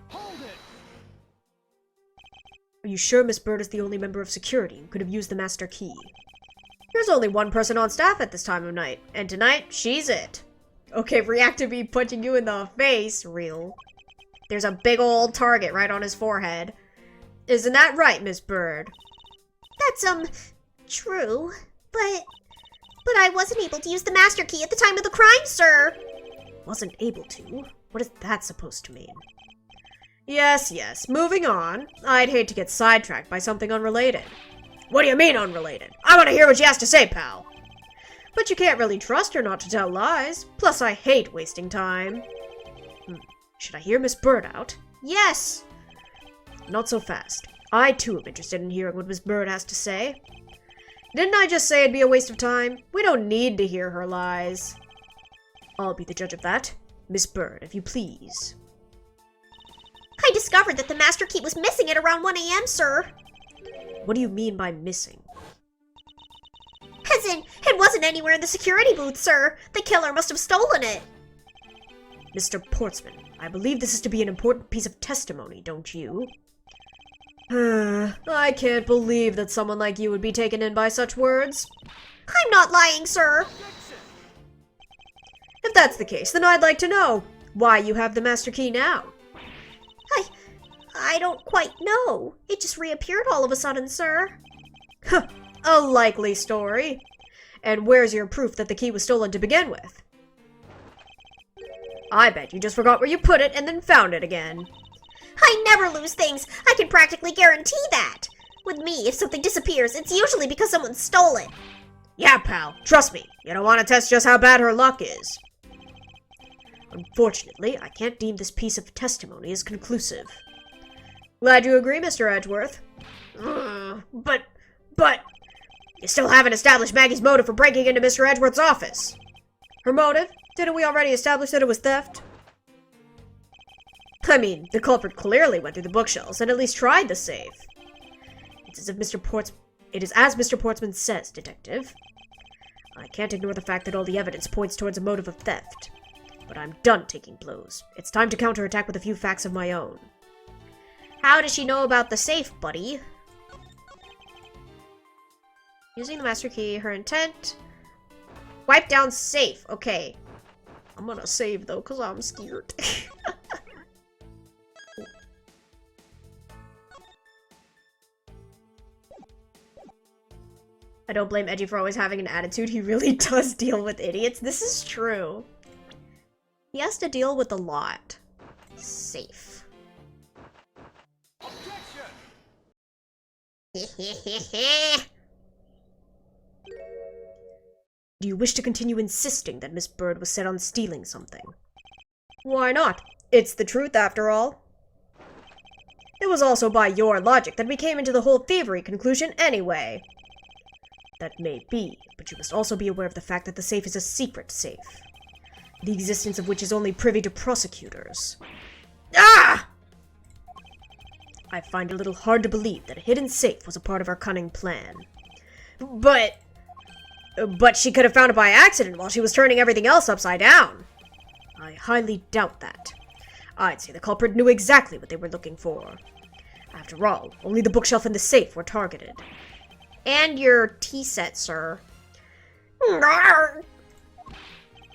Hold it! Are you sure Miss Bird is the only member of security who could have used the master key? There's only one person on staff at this time of night, and tonight, she's it. Okay, react to me punching you in the face, real. There's a big old target right on his forehead. Isn't that right, Miss Bird? That's, true. But I wasn't able to use the master key at the time of the crime, sir. Wasn't able to? What is that supposed to mean? Yes, yes, moving on. I'd hate to get sidetracked by something unrelated. What do you mean unrelated? I want to hear what she has to say, pal. But you can't really trust her not to tell lies. Plus, I hate wasting time. Should I hear Miss Bird out? Yes! Not so fast. I, too, am interested in hearing what Miss Bird has to say. Didn't I just say it'd be a waste of time? We don't need to hear her lies. I'll be the judge of that. Miss Bird, if you please. I discovered that the master key was missing at around 1 a.m., sir. What do you mean by missing? As in, it wasn't anywhere in the security booth, sir. The killer must have stolen it. Mr. Portsman, I believe this is to be an important piece of testimony, don't you? I can't believe that someone like you would be taken in by such words. I'm not lying, sir. If that's the case, then I'd like to know why you have the master key now. I don't quite know. It just reappeared all of a sudden, sir. A likely story. And where's your proof that the key was stolen to begin with? I bet you just forgot where you put it and then found it again. I never lose things. I can practically guarantee that. With me, if something disappears, it's usually because someone stole it. Yeah, pal. Trust me. You don't want to test just how bad her luck is. Unfortunately, I can't deem this piece of testimony as conclusive. Glad you agree, Mr. Edgeworth. But... You still haven't established Maggie's motive for breaking into Mr. Edgeworth's office. Her motive? Didn't we already establish that it was theft? I mean, the culprit clearly went through the bookshelves and at least tried the safe. It is as Mr. Portsman says, Detective. I can't ignore the fact that all the evidence points towards a motive of theft. But I'm done taking blows. It's time to counterattack with a few facts of my own. How does she know about the safe, buddy? Using the master key, her intent. Wipe down safe. Okay. I'm gonna save, though, because I'm scared. I don't blame Edgy for always having an attitude. He really does deal with idiots. This is true. He has to deal with a lot. Safe. Do you wish to continue insisting that Miss Bird was set on stealing something? Why not? It's the truth, after all. It was also by your logic that we came into the whole thievery conclusion anyway. That may be, but you must also be aware of the fact that the safe is a secret safe, the existence of which is only privy to prosecutors. Ah! I find it a little hard to believe that a hidden safe was a part of our cunning plan. But she could have found it by accident while she was turning everything else upside down. I highly doubt that. I'd say the culprit knew exactly what they were looking for. After all, only the bookshelf and the safe were targeted. And your tea set, sir.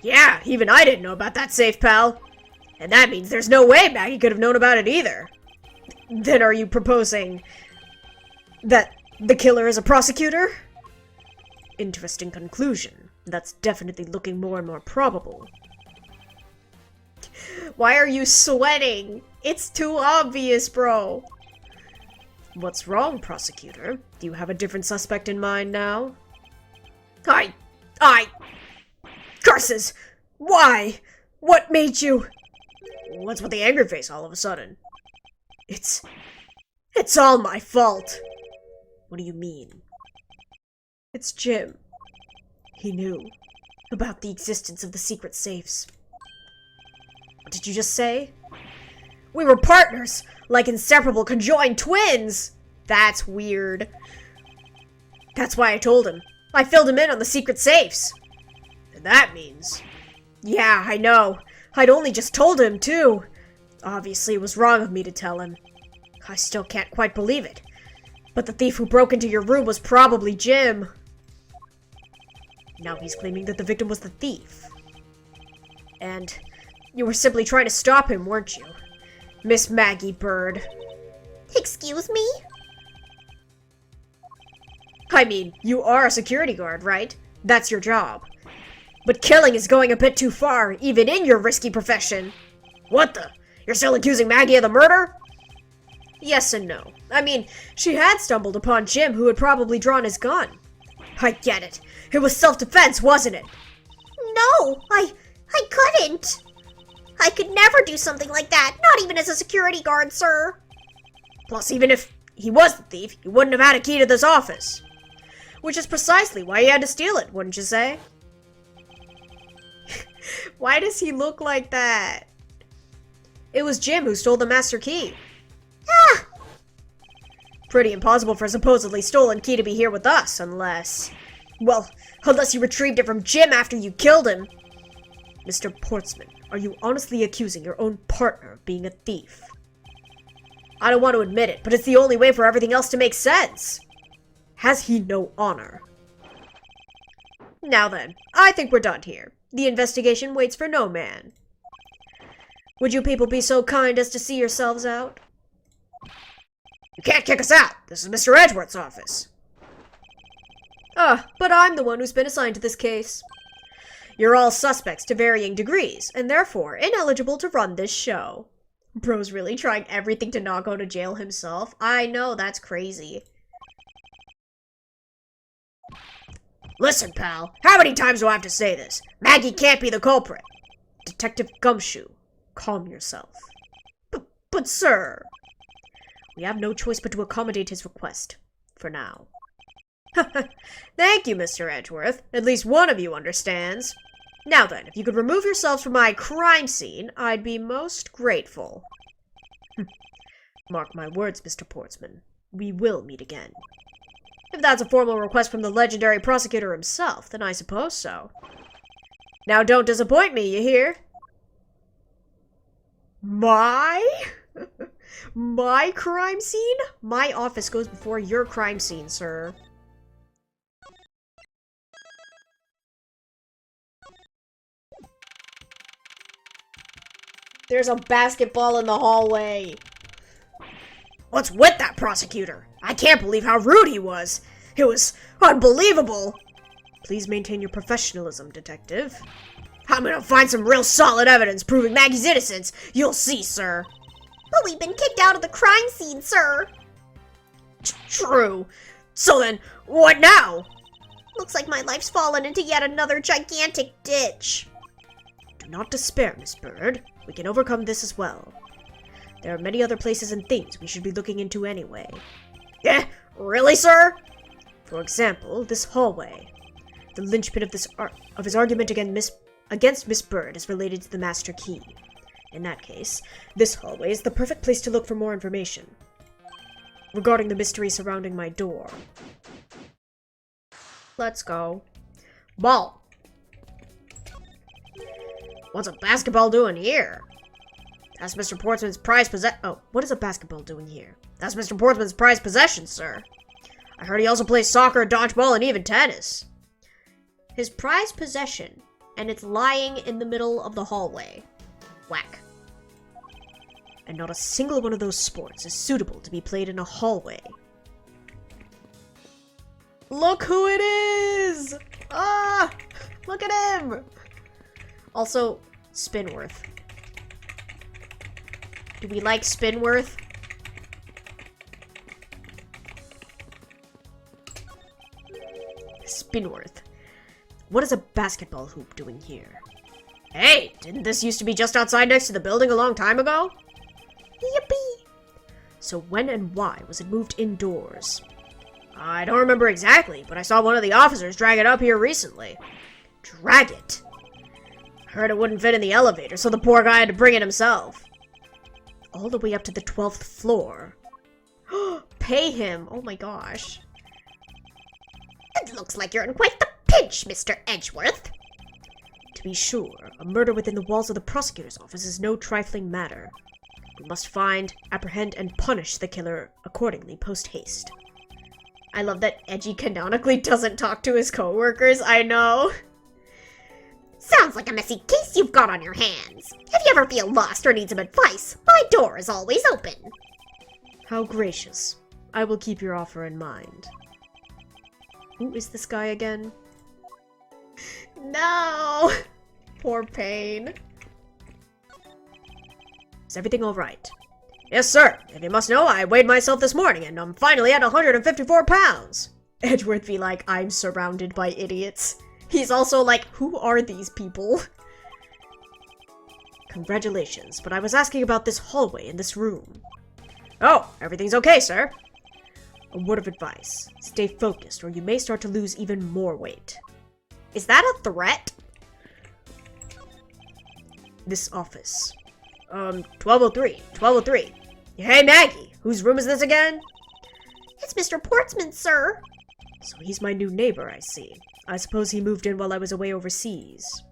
Yeah, even I didn't know about that safe, pal. And that means there's no way Maggie could have known about it either. Then are you proposing that the killer is a prosecutor? Interesting conclusion. That's definitely looking more and more probable. Why are you sweating? It's too obvious, bro. What's wrong, prosecutor? Do you have a different suspect in mind now? Curses! Why? What made you? What's with the angry face all of a sudden? It's all my fault. What do you mean? It's Jim. He knew about the existence of the secret safes. What did you just say? We were partners, like inseparable conjoined twins. That's weird. That's why I told him. I filled him in on the secret safes. And that means... Yeah, I know. I'd only just told him, too. Obviously, it was wrong of me to tell him. I still can't quite believe it. But the thief who broke into your room was probably Jim. Now he's claiming that the victim was the thief. And you were simply trying to stop him, weren't you? Miss Maggie Bird. Excuse me? I mean, you are a security guard, right? That's your job. But killing is going a bit too far, even in your risky profession. What the? You're still accusing Maggie of the murder? Yes and no. I mean, she had stumbled upon Jim, who had probably drawn his gun. I get it. It was self-defense, wasn't it? No, I couldn't. I could never do something like that, not even as a security guard, sir. Plus, even if he was the thief, he wouldn't have had a key to this office. Which is precisely why he had to steal it, wouldn't you say? Why does he look like that? It was Jim who stole the master key. Ah! Pretty impossible for a supposedly stolen key to be here with us, unless... Well, unless you retrieved it from Jim after you killed him. Mr. Portsman, are you honestly accusing your own partner of being a thief? I don't want to admit it, but it's the only way for everything else to make sense. Has he no honor? Now then, I think we're done here. The investigation waits for no man. Would you people be so kind as to see yourselves out? You can't kick us out! This is Mr. Edgeworth's office. But I'm the one who's been assigned to this case. You're all suspects to varying degrees, and therefore ineligible to run this show. Bro's really trying everything to not go to jail himself. I know, that's crazy. Listen, pal, how many times do I have to say this? Maggie can't be the culprit. Detective Gumshoe, calm yourself. But sir... We have no choice but to accommodate his request. For now. Thank you, Mr. Edgeworth. At least one of you understands. Now then, if you could remove yourselves from my crime scene, I'd be most grateful. Mark my words, Mr. Portsman. We will meet again. If that's a formal request from the legendary prosecutor himself, then I suppose so. Now don't disappoint me, you hear? My crime scene? My office goes before your crime scene, sir. There's a basketball in the hallway. What's with that prosecutor? I can't believe how rude he was. It was unbelievable. Please maintain your professionalism, detective. I'm gonna find some real solid evidence proving Maggie's innocence. You'll see, sir. But we've been kicked out of the crime scene, sir. True. So then, what now? Looks like my life's fallen into yet another gigantic ditch. Do not despair, Miss Bird. We can overcome this as well. There are many other places and things we should be looking into anyway. Yeah, really, sir? For example, this hallway. The linchpin of his argument against Miss Bird is related to the master key. In that case, this hallway is the perfect place to look for more information regarding the mystery surrounding my door. Let's go. Ball. What's a basketball doing here? That's Mr. Portsman's prized possession. Oh, what is a basketball doing here? That's Mr. Portsman's prized possession, sir. I heard he also plays soccer, dodgeball, and even tennis. His prized possession, and it's lying in the middle of the hallway. Whack. And not a single one of those sports is suitable to be played in a hallway. Look who it is! Ah! Look at him! Also, Spinworth. Do we like Spinworth? Spinworth. What is a basketball hoop doing here? Hey, didn't this used to be just outside next to the building a long time ago? Yippee! So when and why was it moved indoors? I don't remember exactly, but I saw one of the officers drag it up here recently. Drag it? Heard it wouldn't fit in the elevator, so the poor guy had to bring it himself. All the way up to the 12th floor. Pay him! Oh my gosh. It looks like you're in quite the pinch, Mr. Edgeworth. To be sure, a murder within the walls of the prosecutor's office is no trifling matter. We must find, apprehend, and punish the killer accordingly post-haste. I love that Edgy canonically doesn't talk to his co-workers, I know. Sounds like a messy case you've got on your hands. If you ever feel lost or need some advice, my door is always open. How gracious. I will keep your offer in mind. Who is this guy again? No! Poor Payne. Is everything alright? Yes, sir. If you must know, I weighed myself this morning, and I'm finally at 154 pounds. Edgeworth be like, I'm surrounded by idiots. He's also like, who are these people? Congratulations, but I was asking about this hallway in this room. Oh, everything's okay, sir. A word of advice. Stay focused, or you may start to lose even more weight. Is that a threat? This office. 1203. 1203. Hey, Maggie! Whose room is this again? It's Mr. Portsman, sir. So he's my new neighbor, I see. I suppose he moved in while I was away overseas.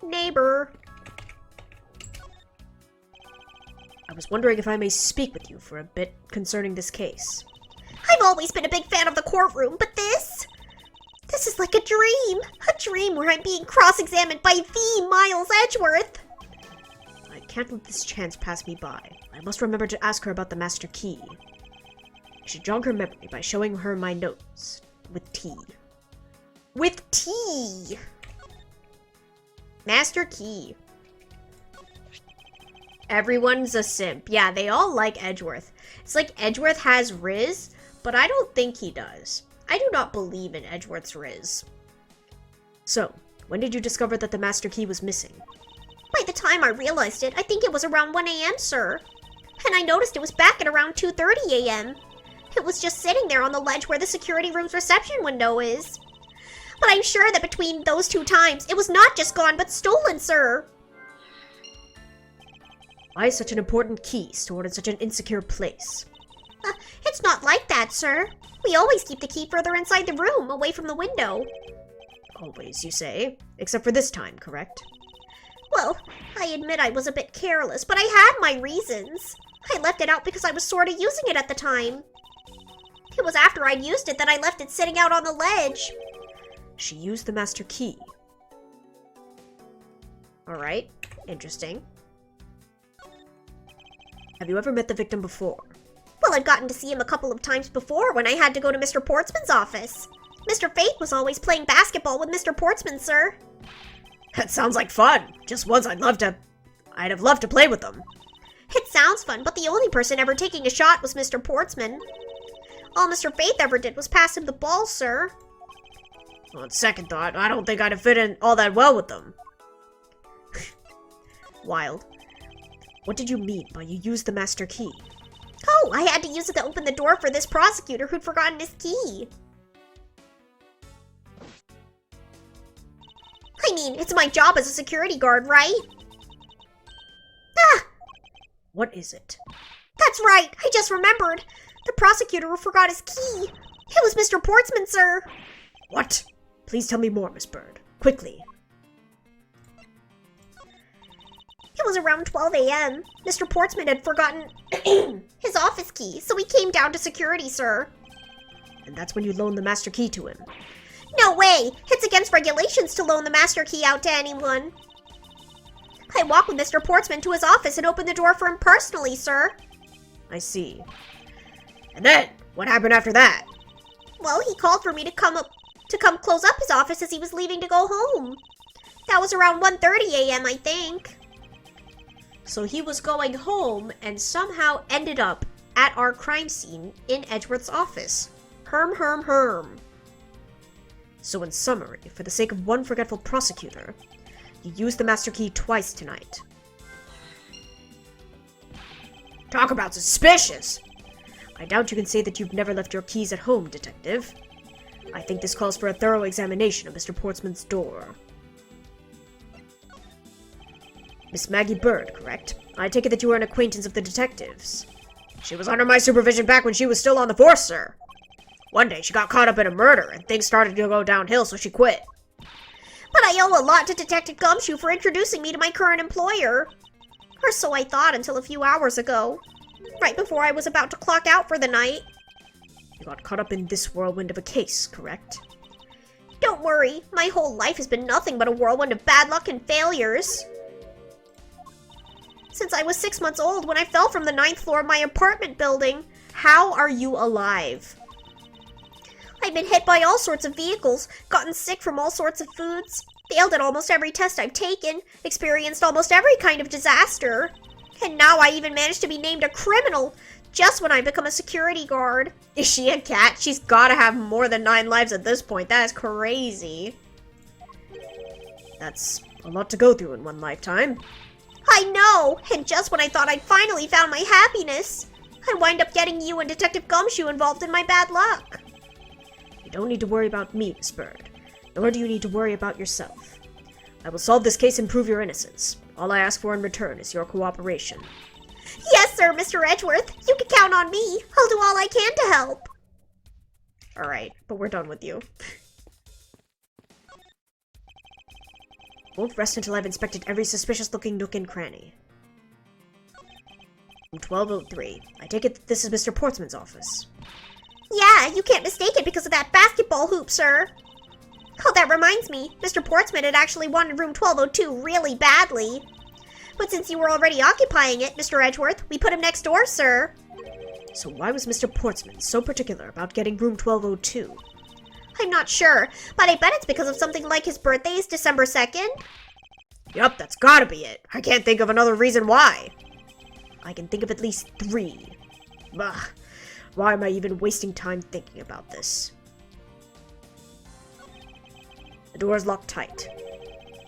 Neighbor. I was wondering if I may speak with you for a bit concerning this case. I've always been a big fan of the courtroom, but this is like a dream. A dream where I'm being cross-examined by the Miles Edgeworth. I can't let this chance pass me by. I must remember to ask her about the master key. I should jog her memory by showing her my notes. With tea. With tea. Master key. Everyone's a simp. Yeah, they all like Edgeworth. It's like Edgeworth has Riz, but I don't think he does. I do not believe in Edgeworth's Riz. So, when did you discover that the master key was missing? By the time I realized it, I think it was around 1 a.m., sir. And I noticed it was back at around 2:30 a.m. It was just sitting there on the ledge where the security room's reception window is. But I'm sure that between those two times, it was not just gone, but stolen, sir. Why is such an important key stored in such an insecure place? It's not like that, sir. We always keep the key further inside the room, away from the window. Always, you say? Except for this time, correct? Well, I admit I was a bit careless, but I had my reasons. I left it out because I was sort of using it at the time. It was after I'd used it that I left it sitting out on the ledge. She used the master key. Alright, interesting. Have you ever met the victim before? Well, I've gotten to see him a couple of times before when I had to go to Mr. Portsman's office. Mr. Fate was always playing basketball with Mr. Portsman, sir. That sounds like fun. Just once I'd have loved to play with them. It sounds fun, but the only person ever taking a shot was Mr. Portsman. All Mr. Faith ever did was pass him the ball, sir. On second thought, I don't think I'd have fit in all that well with them. Wild. What did you mean by you used the master key? Oh, I had to use it to open the door for this prosecutor who'd forgotten his key. I mean, it's my job as a security guard, right? Ah! What is it? That's right, I just remembered. The prosecutor who forgot his key. It was Mr. Portsman, sir. What? Please tell me more, Miss Bird. Quickly. It was around 12 a.m. Mr. Portsman had forgotten his office key, so he came down to security, sir. And that's when you loaned the master key to him? No way! It's against regulations to loan the master key out to anyone. I walked with Mr. Portsman to his office and opened the door for him personally, sir. I see. And then, what happened after that? Well, he called for me to come close up his office as he was leaving to go home. That was around 1:30 a.m., I think. So he was going home and somehow ended up at our crime scene in Edgeworth's office. Herm. So in summary, for the sake of one forgetful prosecutor, you used the master key twice tonight. Talk about suspicious! I doubt you can say that you've never left your keys at home, Detective. I think this calls for a thorough examination of Mr. Portsman's door. Miss Maggie Bird, correct? I take it that you are an acquaintance of the detectives. She was under my supervision back when she was still on the force, sir. One day she got caught up in a murder and things started to go downhill, so she quit. But I owe a lot to Detective Gumshoe for introducing me to my current employer. Or so I thought until a few hours ago. Right before I was about to clock out for the night. You got caught up in this whirlwind of a case, correct? Don't worry, my whole life has been nothing but a whirlwind of bad luck and failures. Since I was 6 months old when I fell from the 9th floor of my apartment building. How are you alive? I've been hit by all sorts of vehicles, gotten sick from all sorts of foods, failed at almost every test I've taken, experienced almost every kind of disaster. And now I even managed to be named a criminal, just when I become a security guard. Is she a cat? She's gotta have more than 9 lives at this point. That is crazy. That's a lot to go through in one lifetime. I know! And just when I thought I'd finally found my happiness, I wind up getting you and Detective Gumshoe involved in my bad luck. You don't need to worry about me, Miss Bird. Nor do you need to worry about yourself. I will solve this case and prove your innocence. All I ask for in return is your cooperation. Yes, sir, Mr. Edgeworth. You can count on me. I'll do all I can to help. Alright, but we're done with you. Won't rest until I've inspected every suspicious-looking nook and cranny. 1203. I take it that this is Mr. Portsman's office. Yeah, you can't mistake it because of that basketball hoop, sir. Oh, that reminds me. Mr. Portsman had actually wanted room 1202 really badly. But since you were already occupying it, Mr. Edgeworth, we put him next door, sir. So why was Mr. Portsman so particular about getting room 1202? I'm not sure, but I bet it's because of something like his birthday is December 2nd. Yup, that's gotta be it. I can't think of another reason why. I can think of at least 3. Ugh, why am I even wasting time thinking about this? The door is locked tight.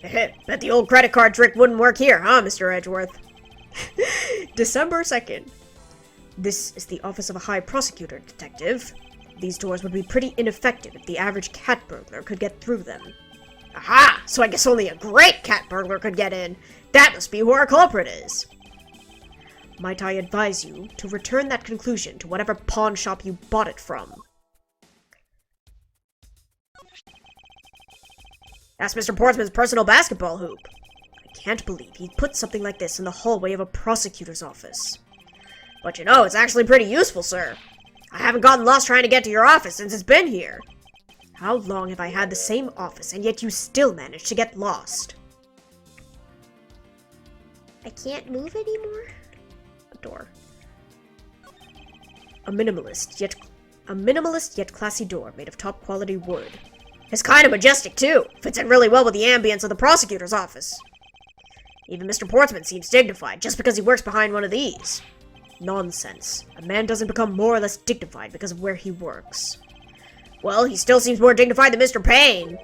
Bet the old credit card trick wouldn't work here, huh, Mr. Edgeworth? December 2nd. This is the office of a high prosecutor, detective. These doors would be pretty ineffective if the average cat burglar could get through them. Aha! So I guess only a great cat burglar could get in. That must be who our culprit is. Might I advise you to return that conclusion to whatever pawn shop you bought it from? That's Mr. Portsman's personal basketball hoop. I can't believe he'd put something like this in the hallway of a prosecutor's office. But you know, it's actually pretty useful, sir. I haven't gotten lost trying to get to your office since it's been here. How long have I had the same office, and yet you still manage to get lost? I can't move anymore? A door. A minimalist yet classy door made of top quality wood. It's kind of majestic too. Fits in really well with the ambience of the prosecutor's office. Even Mr. Portsman seems dignified just because he works behind one of these. Nonsense. A man doesn't become more or less dignified because of where he works. Well, he still seems more dignified than Mr. Payne.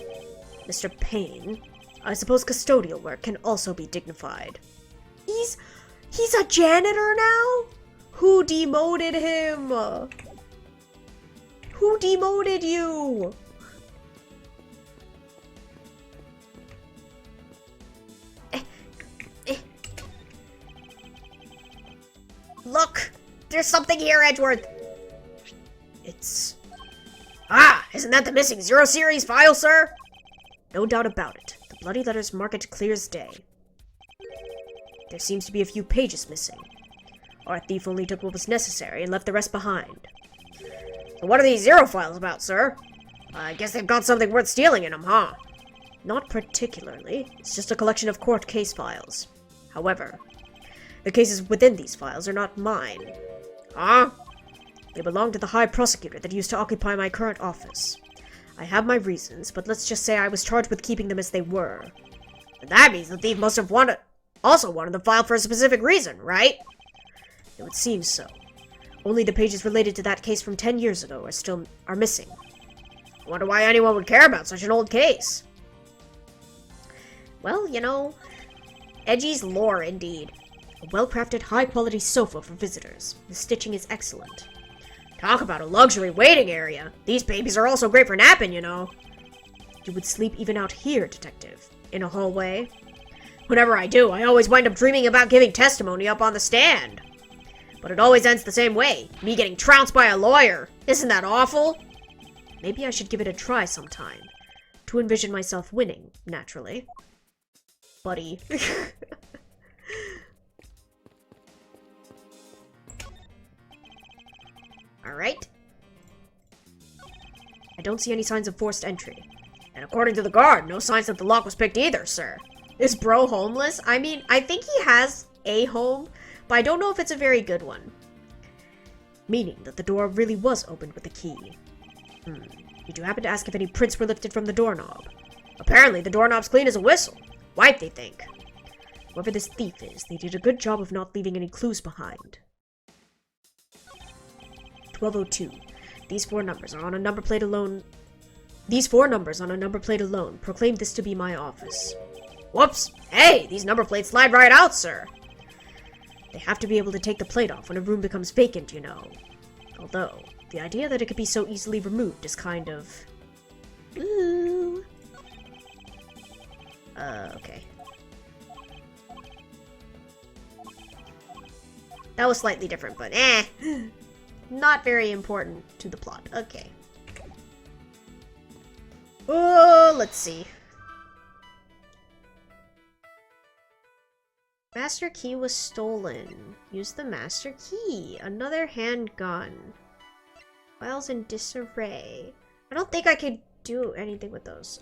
Mr. Payne? I suppose custodial work can also be dignified. He's a janitor now? Who demoted him? Who demoted you? Look! There's something here, Edgeworth! It's... Ah! Isn't that the missing 0 series file, sir? No doubt about it. The bloody letters mark it clear as day. There seems to be a few pages missing. Our thief only took what was necessary and left the rest behind. So what are these 0 files about, sir? I guess they've got something worth stealing in them, huh? Not particularly. It's just a collection of court case files. However, the cases within these files are not mine. Huh? They belong to the High Prosecutor that used to occupy my current office. I have my reasons, but let's just say I was charged with keeping them as they were. And that means the thief must have also wanted them filed for a specific reason, right? It would seem so. Only the pages related to that case from 10 years ago are missing. I wonder why anyone would care about such an old case. Well, you know, Edgy's lore indeed. A well-crafted, high-quality sofa for visitors. The stitching is excellent. Talk about a luxury waiting area. These babies are also great for napping, you know. You would sleep even out here, detective. In a hallway. Whenever I do, I always wind up dreaming about giving testimony up on the stand. But it always ends the same way. Me getting trounced by a lawyer. Isn't that awful? Maybe I should give it a try sometime. To envision myself winning, naturally. Buddy. Alright. I don't see any signs of forced entry. And according to the guard, no signs that the lock was picked either, sir. Is bro homeless? I mean, I think he has a home, but I don't know if it's a very good one. Meaning that the door really was opened with the key. Did you happen to ask if any prints were lifted from the doorknob? Apparently the doorknob's clean as a whistle. White, they think. Whoever this thief is, they did a good job of not leaving any clues behind. 1202. These four numbers on a number plate alone proclaim this to be my office. Whoops! Hey, these number plates slide right out, sir. They have to be able to take the plate off when a room becomes vacant, you know. Although, the idea that it could be so easily removed is kind of... Ooh. Okay. That was slightly different, but not very important to the plot. Okay. Oh, let's see. Master key was stolen. Use the master key. Another handgun. Files in disarray. I don't think I could do anything with those.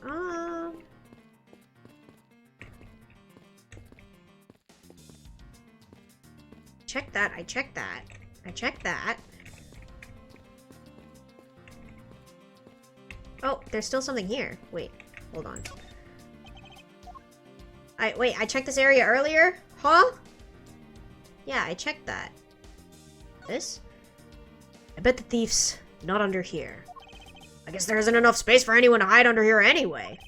Check that. I checked that. I checked that. Oh, there's still something here. Wait, hold on. Wait, I checked this area earlier? Huh? Yeah, I checked that. This? I bet the thief's not under here. I guess there isn't enough space for anyone to hide under here anyway.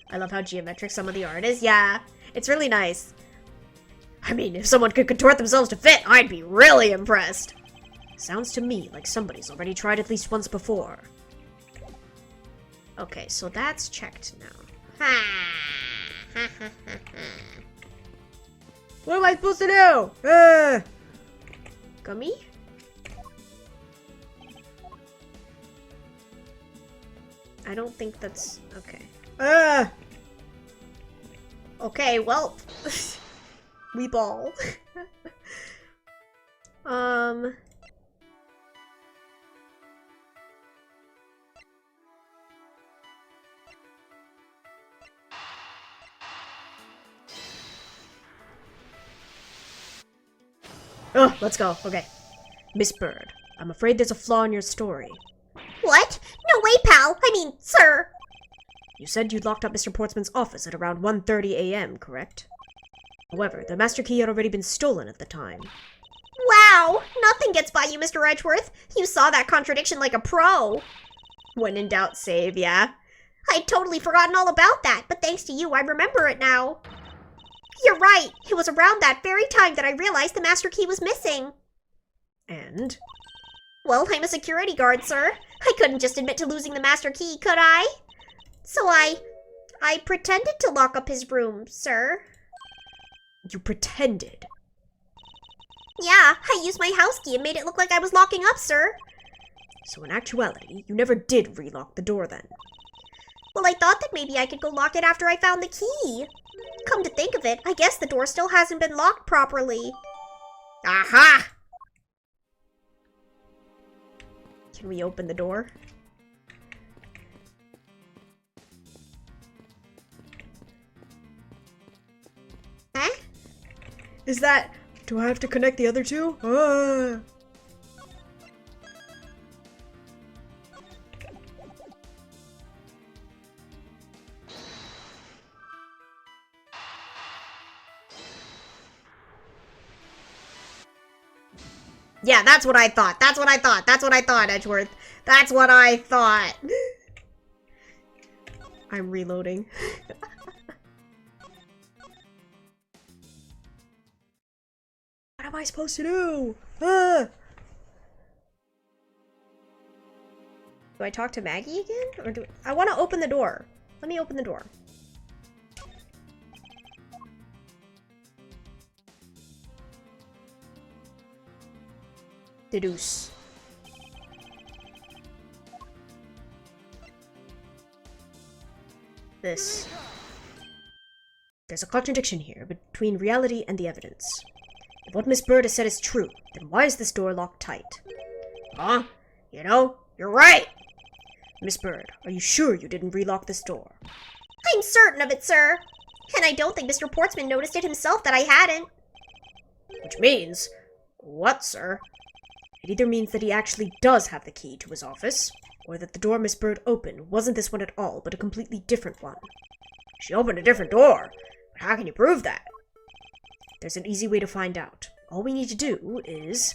I love how geometric some of the art is. Yeah, it's really nice. I mean, if someone could contort themselves to fit, I'd be really impressed. Sounds to me like somebody's already tried at least once before. Okay, so that's checked now. What am I supposed to do? Gummy? I don't think that's... okay. Okay, well... we ball. Oh, let's go. Okay. Miss Bird, I'm afraid there's a flaw in your story. What? No way, pal! I mean, sir! You said you locked up Mr. Portsman's office at around 1:30 a.m., correct? However, the master key had already been stolen at the time. Wow! Nothing gets by you, Mr. Edgeworth. You saw that contradiction like a pro. When in doubt, save, yeah? I'd totally forgotten all about that, but thanks to you, I remember it now. You're right. It was around that very time that I realized the master key was missing. And? Well, I'm a security guard, sir. I couldn't just admit to losing the master key, could I? So I pretended to lock up his room, sir. You pretended? Yeah, I used my house key and made it look like I was locking up, sir. So in actuality, you never did relock the door then? Well, I thought that maybe I could go lock it after I found the key. Come to think of it, I guess the door still hasn't been locked properly. Aha! Can we open the door? Huh? Is that... Do I have to connect the other two? Yeah, that's what I thought. That's what I thought. That's what I thought, Edgeworth. That's what I thought. I'm reloading. What am I supposed to do? Do I talk to Maggie again? Or do I want to open the door? Let me open the door. Deduce. This. There's a contradiction here between reality and the evidence. If what Miss Bird has said is true, then why is this door locked tight? Huh? You know, you're right. Miss Bird, are you sure you didn't relock this door? I'm certain of it, sir. And I don't think Mr. Portsman noticed it himself that I hadn't. Which means... What, sir? It either means that he actually does have the key to his office, or that the door Miss Bird opened wasn't this one at all, but a completely different one. She opened a different door. But how can you prove that? There's an easy way to find out. All we need to do is...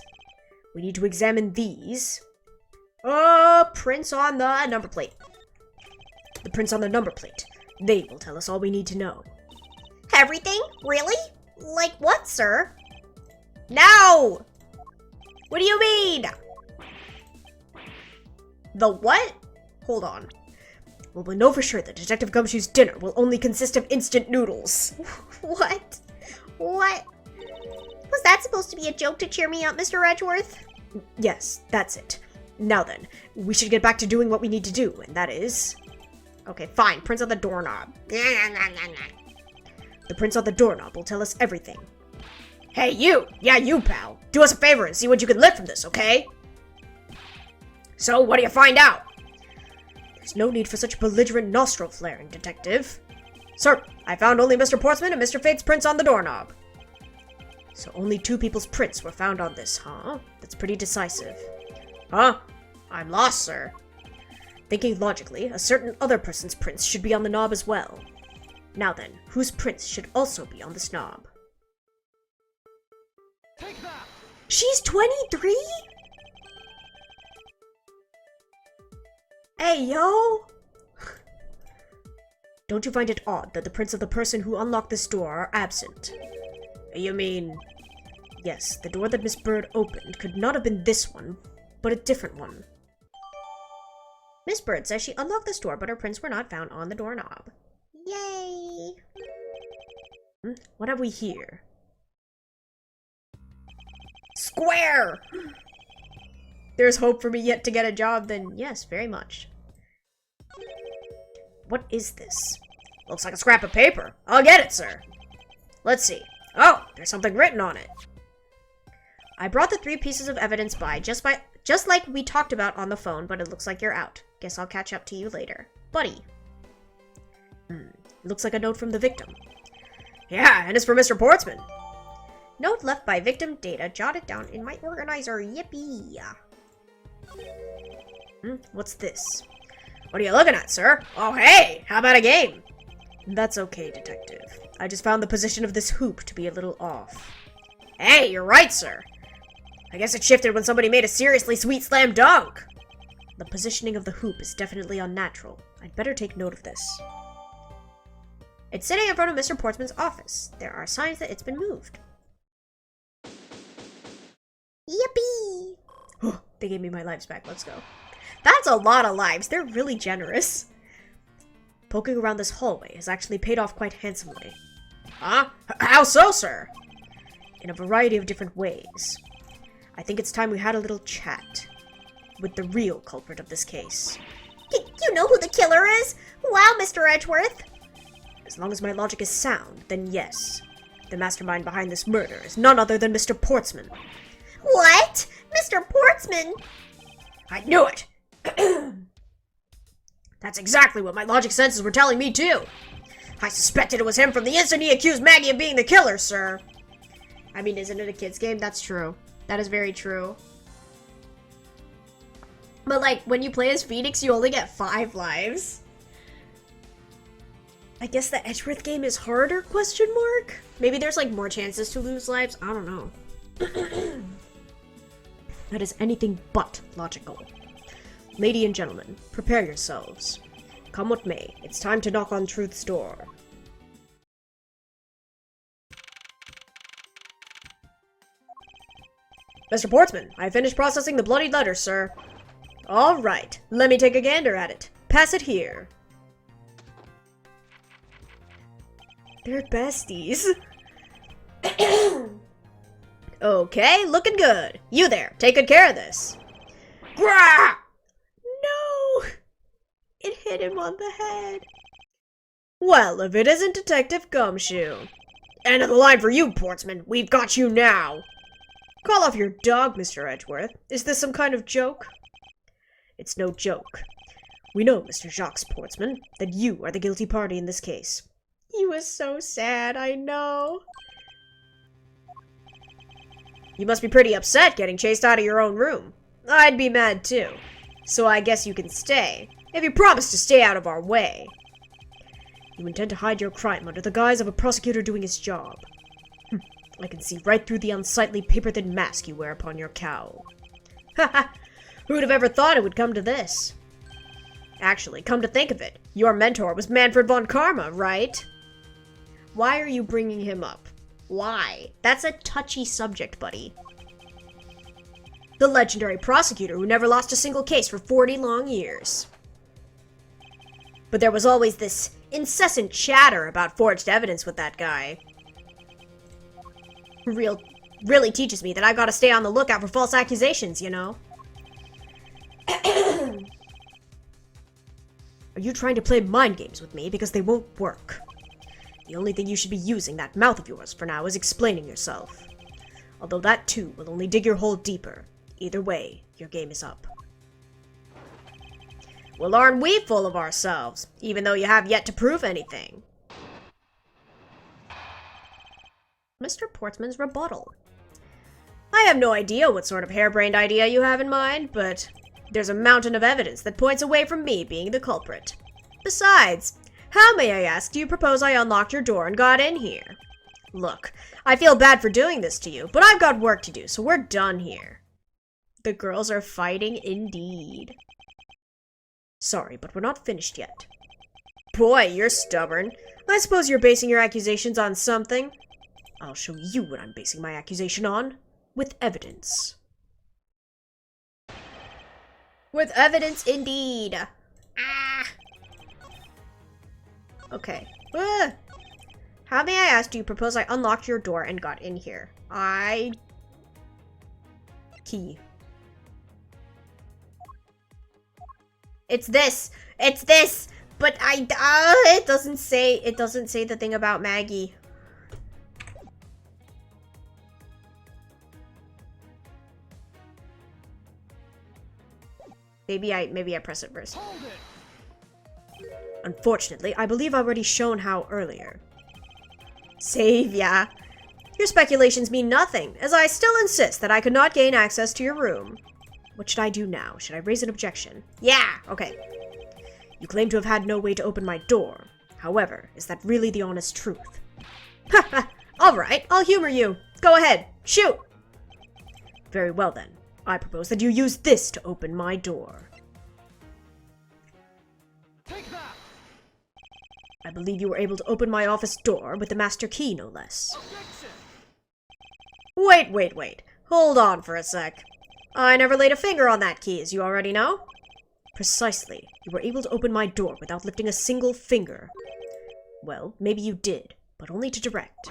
we need to examine these. Prints on the number plate. The prints on the number plate. They will tell us all we need to know. Everything? Really? Like what, sir? No! What do you mean? The what? Hold on. Well, we'll know for sure that Detective Gumshoe's dinner will only consist of instant noodles. What? What? Was that supposed to be a joke to cheer me up, Mr. Edgeworth? Yes, that's it. Now then, we should get back to doing what we need to do, and that is... Okay, fine. Prints on the doorknob. the prints on the doorknob will tell us everything. Hey, you! Yeah, you, pal. Do us a favor and see what you can lift from this, okay? So, what do you find out? There's no need for such belligerent nostril flaring, Detective. Sir, I found only Mr. Portsman and Mr. Fate's prints on the doorknob. So only 2 people's prints were found on this, huh? That's pretty decisive. Huh? I'm lost, sir. Thinking logically, a certain other person's prints should be on the knob as well. Now then, whose prints should also be on this knob? Take that! She's 23? Hey, yo! Don't you find it odd that the prints of the person who unlocked this door are absent? You mean... Yes, the door that Miss Bird opened could not have been this one, but a different one. Miss Bird says she unlocked this door, but her prints were not found on the doorknob. Yay! What have we here? Square! There's hope for me yet to get a job, then yes, very much. What is this? Looks like a scrap of paper. I'll get it, sir. Let's see. Oh, there's something written on it. I brought the 3 pieces of evidence just like we talked about on the phone, but it looks like you're out. Guess I'll catch up to you later. Buddy. Looks like a note from the victim. Yeah, and it's for Mr. Portsman. Note left by victim data jotted down in my organizer. Yippee. What's this? What are you looking at, sir? Oh, hey! How about a game? That's okay, Detective. I just found the position of this hoop to be a little off. Hey, you're right, sir. I guess it shifted when somebody made a seriously sweet slam dunk. The positioning of the hoop is definitely unnatural. I'd better take note of this. It's sitting in front of Mr. Portsman's office. There are signs that it's been moved. Yippee! They gave me my lives back. Let's go. That's a lot of lives. They're really generous. Poking around this hallway has actually paid off quite handsomely. Huh? How so, sir? In a variety of different ways. I think it's time we had a little chat with the real culprit of this case. You know who the killer is? Wow, Mr. Edgeworth. As long as my logic is sound, then yes. The mastermind behind this murder is none other than Mr. Portsman. What? Mr. Portsman? I knew it! That's exactly what my logic senses were telling me, too. I suspected it was him from the instant he accused Maggie of being the killer, sir. I mean, isn't it a kid's game? That's true. That is very true. But, like, when you play as Phoenix, you only get 5 lives. I guess the Edgeworth game is harder, question mark? Maybe there's, like, more chances to lose lives? I don't know. That is anything but logical. Lady and gentlemen, prepare yourselves. Come what may, it's time to knock on truth's door. Mr. Portsman, I finished processing the bloodied letter, sir. All right, let me take a gander at it. Pass it here. They're besties. Okay, looking good. You there, take good care of this. Grah! No! It hit him on the head. Well, if it isn't Detective Gumshoe. End of the line for you, Portsman. We've got you now. Call off your dog, Mr. Edgeworth. Is this some kind of joke? It's no joke. We know, Mr. Jacques Portsman, that you are the guilty party in this case. He was so sad, I know. You must be pretty upset getting chased out of your own room. I'd be mad too. So I guess you can stay, if you promise to stay out of our way. You intend to hide your crime under the guise of a prosecutor doing his job. I can see right through the unsightly paper-thin mask you wear upon your cowl. Haha! Who'd have ever thought it would come to this? Actually, come to think of it, your mentor was Manfred von Karma, right? Why are you bringing him up? Why? That's a touchy subject, buddy. The legendary prosecutor who never lost a single case for 40 long years. But there was always this incessant chatter about forged evidence with that guy. Really teaches me that I gotta stay on the lookout for false accusations, you know? Are you trying to play mind games with me? Because they won't work. The only thing you should be using that mouth of yours for now is explaining yourself. Although that too will only dig your hole deeper. Either way, your game is up. Well, aren't we full of ourselves, even though you have yet to prove anything? Mr. Portsman's rebuttal. I have no idea what sort of harebrained idea you have in mind, but there's a mountain of evidence that points away from me being the culprit. Besides, how, may I ask, do you propose I unlocked your door and got in here? Look, I feel bad for doing this to you, but I've got work to do, so we're done here. The girls are fighting indeed. Sorry, but we're not finished yet. Boy, you're stubborn. I suppose you're basing your accusations on something. I'll show you what I'm basing my accusation on. With evidence. With evidence indeed. Ah. Okay. How, may I ask, do you propose I unlocked your door and got in here? Key. It's this! It's this! But it doesn't say the thing about Maggie. Maybe I press it first. Hold it. Unfortunately, I believe I've already shown how earlier. Save ya. Your speculations mean nothing, as I still insist that I could not gain access to your room. What should I do now? Should I raise an objection? Yeah, okay. You claim to have had no way to open my door. However, is that really the honest truth? Ha ha! Alright, I'll humor you. Go ahead, shoot! Very well then. I propose that you use this to open my door. Take that. I believe you were able to open my office door with the master key, no less. Objection. Wait. Hold on for a sec. I never laid a finger on that key, as you already know. Precisely. You were able to open my door without lifting a single finger. Well, maybe you did, but only to direct.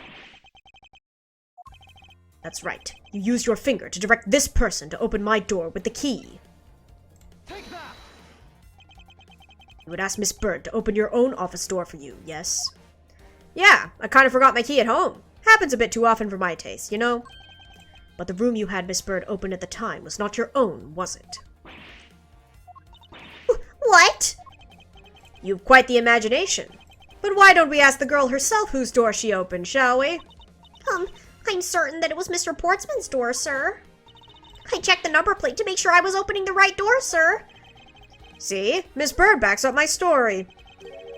That's right. You used your finger to direct this person to open my door with the key. Take that. You would ask Miss Bird to open your own office door for you, yes? Yeah, I kind of forgot my key at home. Happens a bit too often for my taste, you know? But the room you had Miss Bird open at the time was not your own, was it? What? You've quite the imagination. But why don't we ask the girl herself whose door she opened, shall we? I'm certain that it was Mr. Portsman's door, sir. I checked the number plate to make sure I was opening the right door, sir. See? Miss Bird backs up my story.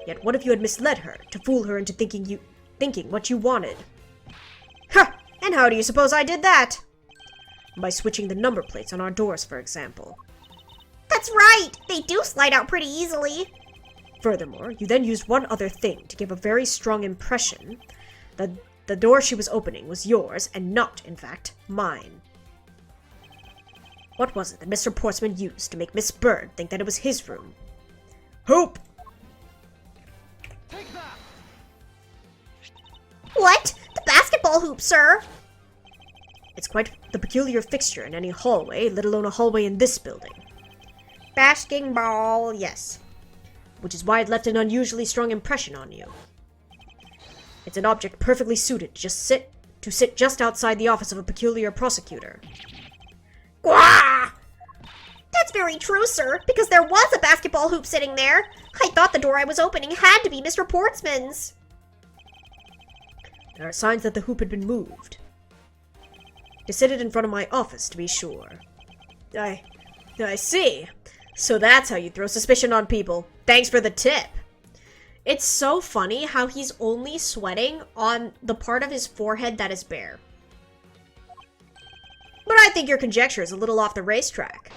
Yet what if you had misled her to fool her into thinking what you wanted? Ha! And how do you suppose I did that? By switching the number plates on our doors, for example. That's right! They do slide out pretty easily. Furthermore, you then used one other thing to give a very strong impression that the door she was opening was yours and not, in fact, mine. What was it that Mr. Portsman used to make Miss Bird think that it was his room? Hope! Take that. What? The basketball hoop, sir? It's quite the peculiar fixture in any hallway, let alone a hallway in this building. Basking ball, yes. Which is why it left an unusually strong impression on you. It's an object perfectly suited to sit just outside the office of a peculiar prosecutor. Gwah! That's very true, sir, because there was a basketball hoop sitting there. I thought the door I was opening had to be Mr. Portsman's. There are signs that the hoop had been moved. To sit it in front of my office, to be sure. I see. So that's how you throw suspicion on people. Thanks for the tip. It's so funny how he's only sweating on the part of his forehead that is bare. But I think your conjecture is a little off the racetrack.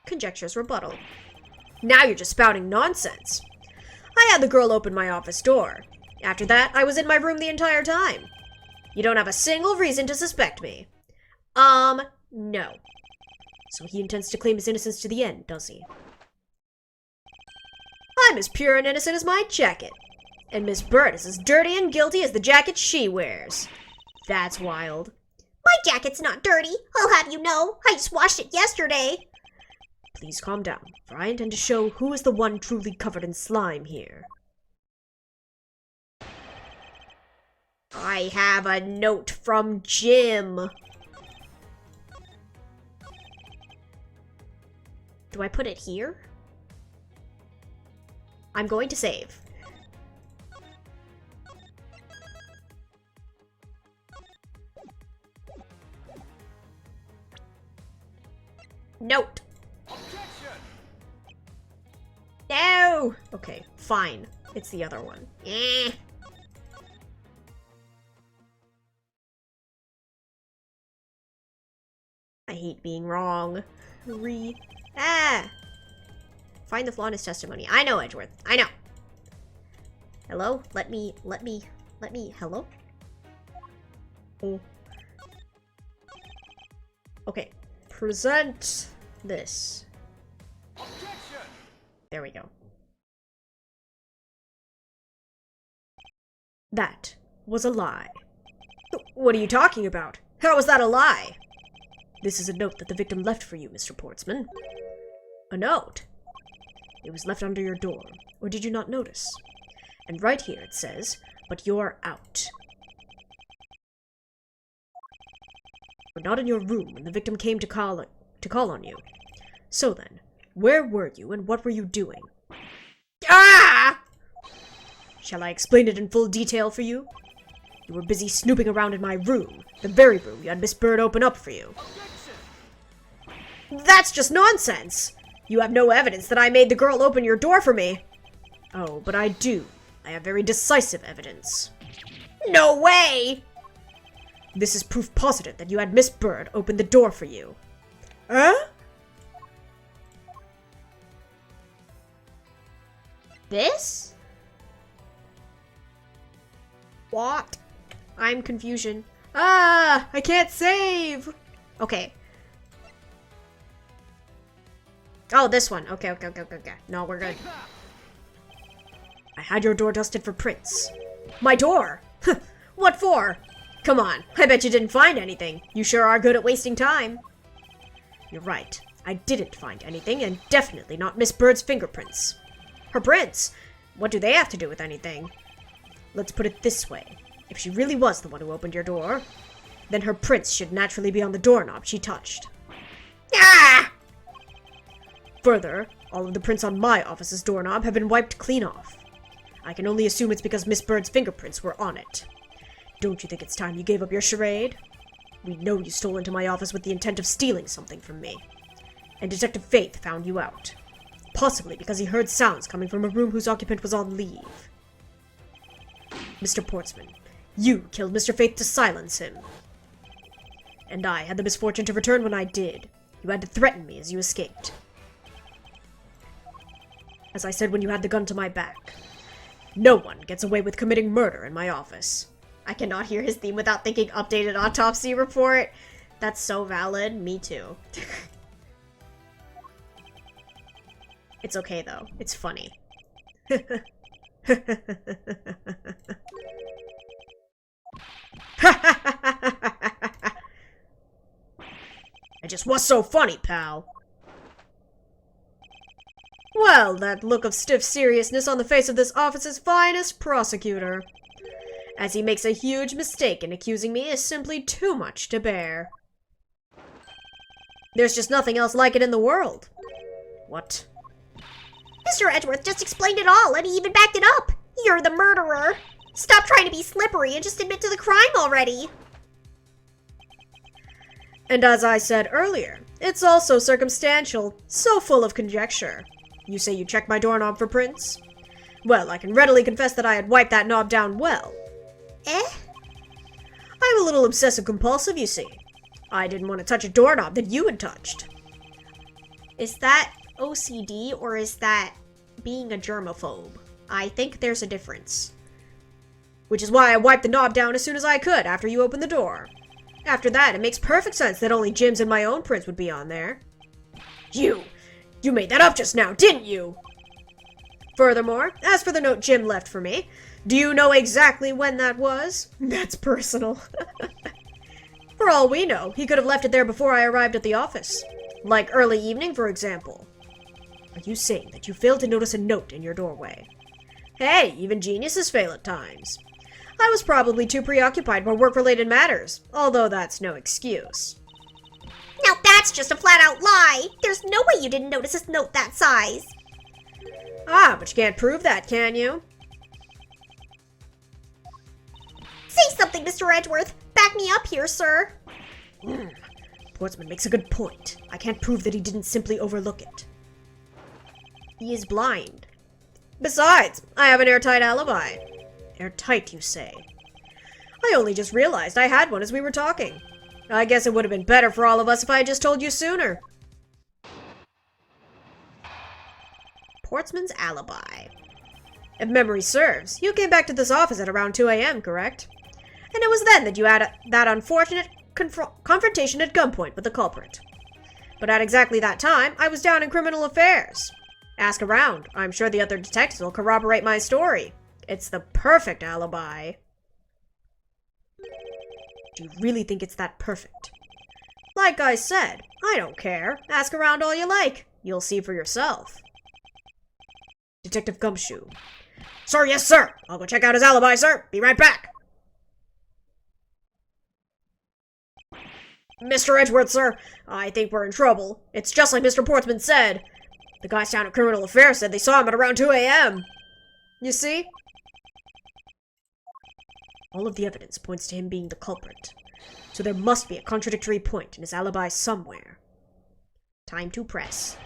Conjecture's rebuttal. Now you're just spouting nonsense. I had the girl open my office door. After that, I was in my room the entire time. You don't have a single reason to suspect me. No. So he intends to claim his innocence to the end, does he? I'm as pure and innocent as my jacket. And Miss Bird is as dirty and guilty as the jacket she wears. That's wild. My jacket's not dirty, I'll have you know. I just washed it yesterday. Please calm down, for I intend to show who is the one truly covered in slime here. I have a note from Jim. Do I put it here? I'm going to save. Note. No! Okay, fine. It's the other one. Eh. I hate being wrong. Find the flaw in his testimony. I know, Edgeworth. I know. Hello? Let me, hello? Oh. Okay. Present this. There we go. That was a lie. What are you talking about? How was that a lie? This is a note that the victim left for you, Mr. Portsman. A note? It was left under your door, or did you not notice? And right here it says, "But you're out." You're not in your room when the victim came to call on you. So then, where were you and what were you doing? Ah! Shall I explain it in full detail for you? You were busy snooping around in my room, the very room you had Miss Bird open up for you. That's just nonsense! You have no evidence that I made the girl open your door for me. Oh, but I do. I have very decisive evidence. No way! This is proof positive that you had Miss Bird open the door for you. Huh? This? What? I'm confusion. Ah! I can't save! Okay. Oh, this one. Okay. No, we're good. I had your door dusted for prints. My door? What for? Come on, I bet you didn't find anything. You sure are good at wasting time. You're right. I didn't find anything, and definitely not Miss Bird's fingerprints. Her prints? What do they have to do with anything? Let's put it this way. If she really was the one who opened your door, then her prints should naturally be on the doorknob she touched. Ah! Further, all of the prints on my office's doorknob have been wiped clean off. I can only assume it's because Miss Bird's fingerprints were on it. Don't you think it's time you gave up your charade? We know you stole into my office with the intent of stealing something from me. And Detective Faith found you out. Possibly because he heard sounds coming from a room whose occupant was on leave. Mr. Portsman, you killed Mr. Faith to silence him. And I had the misfortune to return when I did. You had to threaten me as you escaped. As I said when you had the gun to my back, no one gets away with committing murder in my office. I cannot hear his theme without thinking updated autopsy report. That's so valid. Me too. It's okay though. It's funny. It just was so funny, pal. Well, that look of stiff seriousness on the face of this office's finest prosecutor, as he makes a huge mistake in accusing me, is simply too much to bear. There's just nothing else like it in the world. What? Mr. Edgeworth just explained it all, and he even backed it up. You're the murderer. Stop trying to be slippery and just admit to the crime already. And as I said earlier, it's also circumstantial, so full of conjecture. You say you checked my doorknob for prints? Well, I can readily confess that I had wiped that knob down well. Eh? I'm a little obsessive-compulsive, you see. I didn't want to touch a doorknob that you had touched. Is that OCD or is that being a germaphobe? I think there's a difference. Which is why I wiped the knob down as soon as I could after you opened the door. After that, it makes perfect sense that only Jim's and my own prints would be on there. You made that up just now, didn't you? Furthermore, as for the note Jim left for me, do you know exactly when that was? That's personal. For all we know, he could have left it there before I arrived at the office. Like early evening, for example. Are you saying that you failed to notice a note in your doorway? Hey, even geniuses fail at times. I was probably too preoccupied by work-related matters, although that's no excuse. Now that's just a flat-out lie. There's no way you didn't notice a note that size. Ah, but you can't prove that, can you? Say something, Mr. Edgeworth. Back me up here, sir. Portsman makes a good point. I can't prove that he didn't simply overlook it. He is blind. Besides, I have an airtight alibi. Airtight, you say? I only just realized I had one as we were talking. I guess it would have been better for all of us if I had just told you sooner. Portsman's alibi. If memory serves, you came back to this office at around 2 a.m., correct? And it was then that you had that unfortunate confrontation at gunpoint with the culprit. But at exactly that time, I was down in criminal affairs. Ask around. I'm sure the other detectives will corroborate my story. It's the perfect alibi. Do you really think it's that perfect? Like I said, I don't care. Ask around all you like. You'll see for yourself. Detective Gumshoe. Sir, yes, sir. I'll go check out his alibi, sir. Be right back. Mr. Edgeworth, sir. I think we're in trouble. It's just like Mr. Portsman said. The guys down at Criminal Affairs said they saw him at around 2 a.m. You see? All of the evidence points to him being the culprit. So there must be a contradictory point in his alibi somewhere. Time to press.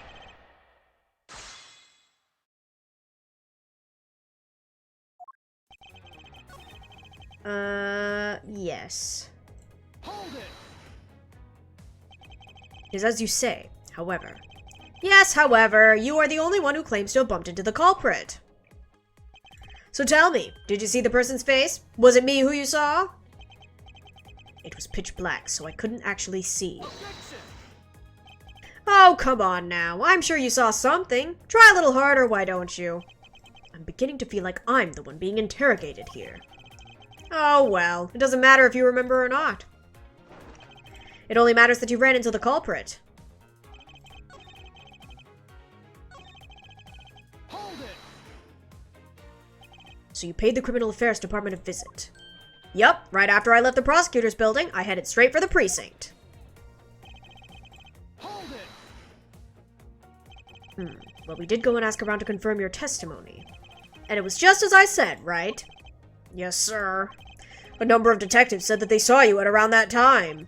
Yes. Hold it! Is as you say, however. Yes, however, you are the only one who claims to have bumped into the culprit. So tell me, did you see the person's face? Was it me who you saw? It was pitch black, so I couldn't actually see. Objection! Oh, come on now. I'm sure you saw something. Try a little harder, why don't you? I'm beginning to feel like I'm the one being interrogated here. Oh, well, it doesn't matter if you remember or not. It only matters that you ran into the culprit. Hold it! So you paid the Criminal Affairs Department a visit. Yup, right after I left the prosecutor's building, I headed straight for the precinct. Hold it! Well, we did go and ask around to confirm your testimony. And it was just as I said, right? Yes, sir. A number of detectives said that they saw you at around that time.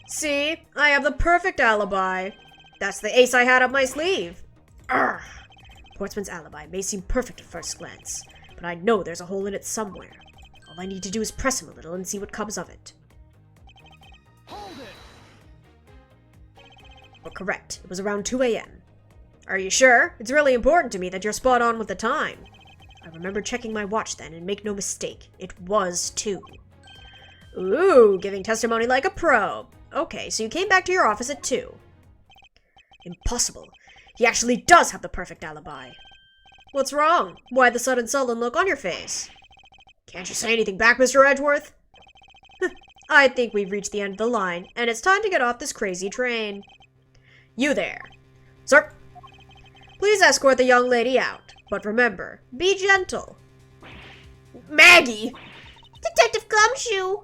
See, I have the perfect alibi. That's the ace I had up my sleeve. Urgh. Portsman's alibi may seem perfect at first glance, but I know there's a hole in it somewhere. All I need to do is press him a little and see what comes of it. Hold it! You're correct. It was around 2 a.m. Are you sure? It's really important to me that you're spot on with the time. I remember checking my watch then, and make no mistake, it was 2. Ooh, giving testimony like a pro. Okay, so you came back to your office at 2. Impossible. He actually does have the perfect alibi. What's wrong? Why the sudden sullen look on your face? Can't you say anything back, Mr. Edgeworth? I think we've reached the end of the line, and it's time to get off this crazy train. You there. Sir. Please escort the young lady out. But remember, be gentle. Maggie! Detective Gumshoe!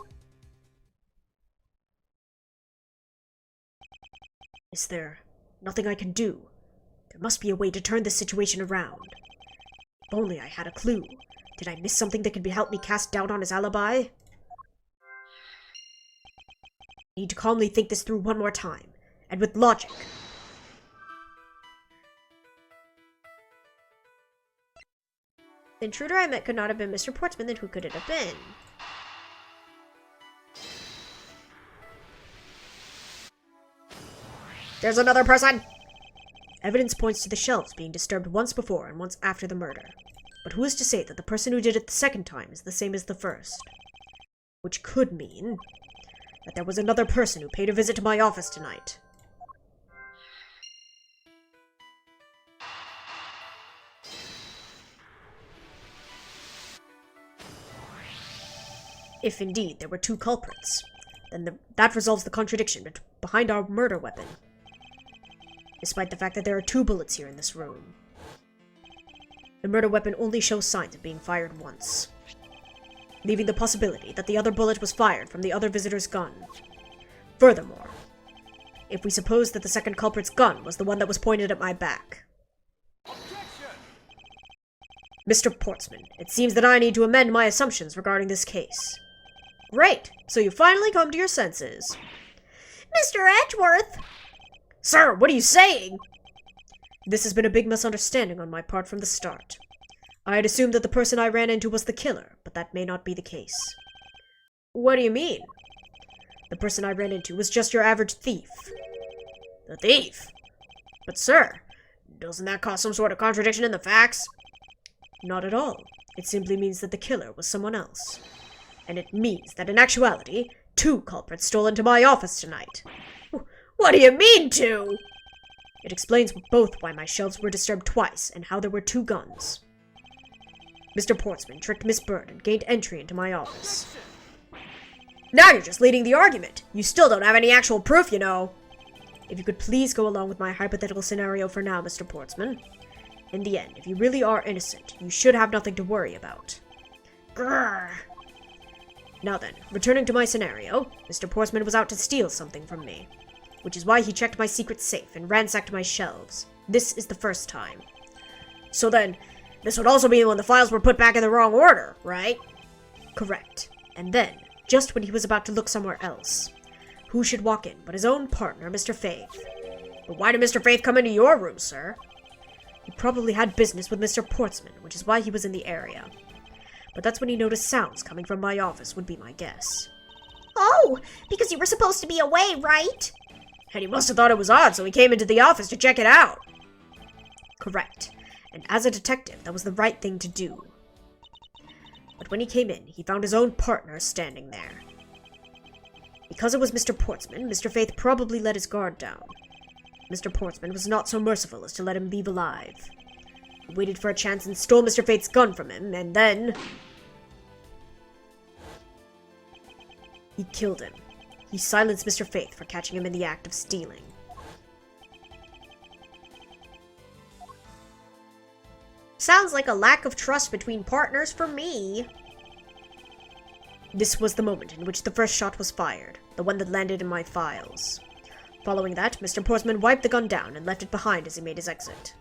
Is there nothing I can do? There must be a way to turn this situation around. If only I had a clue. Did I miss something that could help me cast doubt on his alibi? I need to calmly think this through one more time, and with logic. The intruder I met could not have been Mr. Portsman, then who could it have been? There's another person! Evidence points to the shelves being disturbed once before and once after the murder. But who is to say that the person who did it the second time is the same as the first? Which could mean that there was another person who paid a visit to my office tonight. If indeed there were two culprits, then that resolves the contradiction behind our murder weapon. Despite the fact that there are 2 bullets here in this room. The murder weapon only shows signs of being fired once, leaving the possibility that the other bullet was fired from the other visitor's gun. Furthermore, if we suppose that the second culprit's gun was the one that was pointed at my back. Mr. Portsman, it seems that I need to amend my assumptions regarding this case. Great, so you finally come to your senses. Mr. Edgeworth! Sir, what are you saying? This has been a big misunderstanding on my part from the start. I had assumed that the person I ran into was the killer, but that may not be the case. What do you mean? The person I ran into was just your average thief. The thief? But sir, doesn't that cause some sort of contradiction in the facts? Not at all. It simply means that the killer was someone else. And it means that in actuality, 2 culprits stole into my office tonight. What do you mean, 2? It explains both why my shelves were disturbed twice and how there were 2 guns. Mr. Portsman tricked Miss Bird and gained entry into my office. Now you're just leading the argument. You still don't have any actual proof, you know. If you could please go along with my hypothetical scenario for now, Mr. Portsman. In the end, if you really are innocent, you should have nothing to worry about. Grrr. Now then, returning to my scenario, Mr. Portsman was out to steal something from me, which is why he checked my secret safe and ransacked my shelves. This is the first time. So then, this would also be when the files were put back in the wrong order, right? Correct. And then, just when he was about to look somewhere else, who should walk in but his own partner, Mr. Faith? But why did Mr. Faith come into your room, sir? He probably had business with Mr. Portsman, which is why he was in the area. But that's when he noticed sounds coming from my office, would be my guess. Oh, because you were supposed to be away, right? And he must have thought it was odd, so he came into the office to check it out. Correct. And as a detective, that was the right thing to do. But when he came in, he found his own partner standing there. Because it was Mr. Portsman, Mr. Faith probably let his guard down. Mr. Portsman was not so merciful as to let him leave alive. He waited for a chance and stole Mr. Faith's gun from him, and then he killed him. He silenced Mr. Faith for catching him in the act of stealing. Sounds like a lack of trust between partners for me. This was the moment in which the first shot was fired, the one that landed in my files. Following that, Mr. Portsman wiped the gun down and left it behind as he made his exit.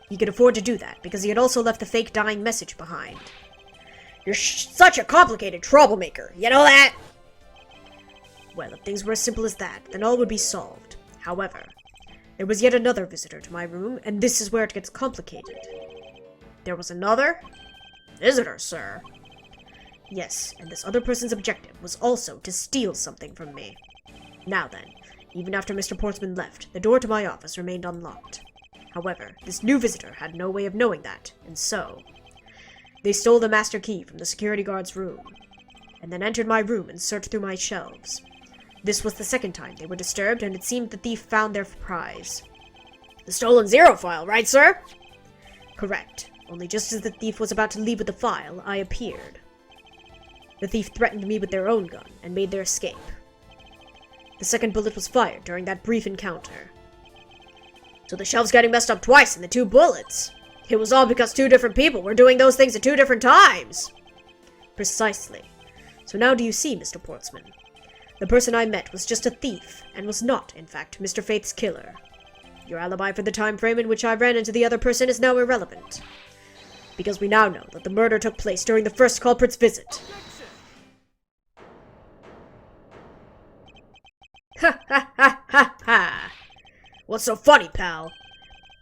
He could afford to do that because he had also left the fake dying message behind. You're such a complicated troublemaker, you know that? Well, if things were as simple as that, then all would be solved. However, there was yet another visitor to my room, and this is where it gets complicated. There was another visitor, sir. Yes, and this other person's objective was also to steal something from me. Now then, even after Mr. Portsman left, the door to my office remained unlocked. However, this new visitor had no way of knowing that, and so they stole the master key from the security guard's room, and then entered my room and searched through my shelves. This was the second time they were disturbed, and it seemed the thief found their prize. The stolen 0 file, right, sir? Correct. Only just as the thief was about to leave with the file, I appeared. The thief threatened me with their own gun, and made their escape. The second bullet was fired during that brief encounter. So the shelves getting messed up twice and the 2 bullets. It was all because 2 different people were doing those things at 2 different times. Precisely. So now do you see, Mr. Portsman? The person I met was just a thief, and was not, in fact, Mr. Faith's killer. Your alibi for the time frame in which I ran into the other person is now irrelevant, because we now know that the murder took place during the first culprit's visit. Ha ha ha ha ha! What's so funny, pal?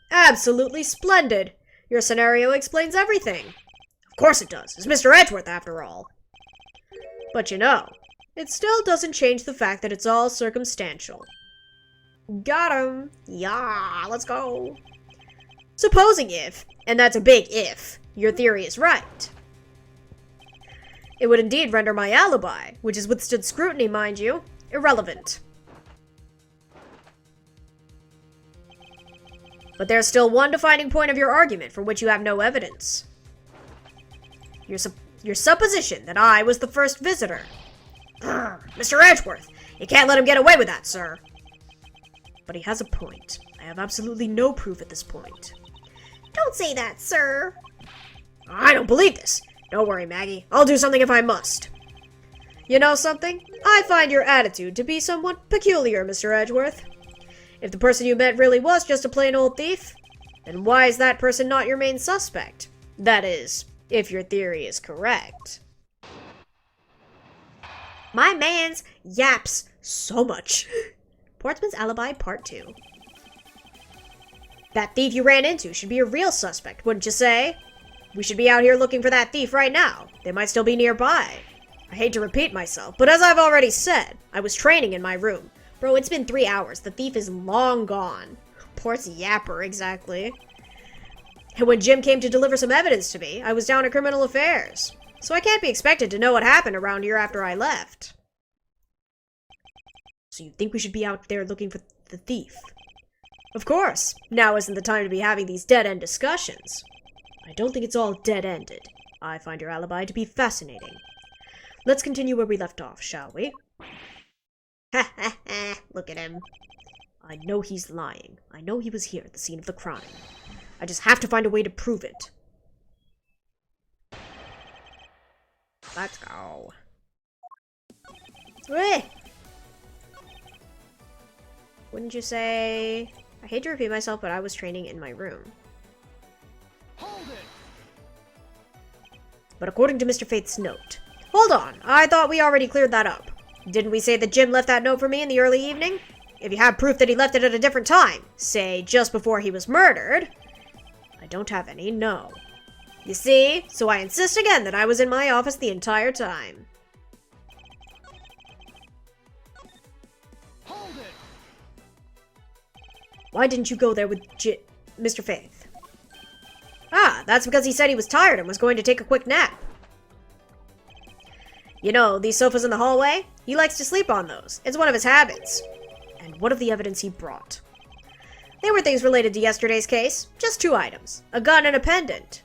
Absolutely splendid! Your scenario explains everything. Of course it does. It's Mr. Edgeworth, after all. But you know, it still doesn't change the fact that it's all circumstantial. Got him. Yeah, let's go. Supposing if, and that's a big if, your theory is right. It would indeed render my alibi, which has withstood scrutiny, mind you, irrelevant. But there's still one defining point of your argument for which you have no evidence. Your supposition that I was the first visitor. Mr. Edgeworth, you can't let him get away with that, sir. But he has a point. I have absolutely no proof at this point. Don't say that, sir. I don't believe this. Don't worry, Maggie. I'll do something if I must. You know something? I find your attitude to be somewhat peculiar, Mr. Edgeworth. If the person you met really was just a plain old thief, then why is that person not your main suspect? That is, if your theory is correct. My man's yaps so much. Portsman's Alibi Part 2. That thief you ran into should be a real suspect, wouldn't you say? We should be out here looking for that thief right now. They might still be nearby. I hate to repeat myself, but as I've already said, I was training in my room. Bro, it's been 3 hours. The thief is long gone. Port's yapper, exactly. And when Jim came to deliver some evidence to me, I was down at criminal affairs. So I can't be expected to know what happened around here after I left. So you think we should be out there looking for the thief? Of course. Now isn't the time to be having these dead-end discussions. I don't think it's all dead-ended. I find your alibi to be fascinating. Let's continue where we left off, shall we? Ha ha ha, look at him. I know he's lying. I know he was here at the scene of the crime. I just have to find a way to prove it. Let's go. Wait. Wouldn't you say... I hate to repeat myself, but I was training in my room. Hold it! But according to Mr. Faith's note... Hold on, I thought we already cleared that up. Didn't we say that Jim left that note for me in the early evening? If you have proof that he left it at a different time, say just before he was murdered... I don't have any, no. You see? So I insist again that I was in my office the entire time. Hold it! Why didn't you go there with Mr. Faith? Ah, that's because he said he was tired and was going to take a quick nap. You know, these sofas in the hallway? He likes to sleep on those. It's one of his habits. And what of the evidence he brought? They were things related to yesterday's case. Just 2 items. A gun and a pendant.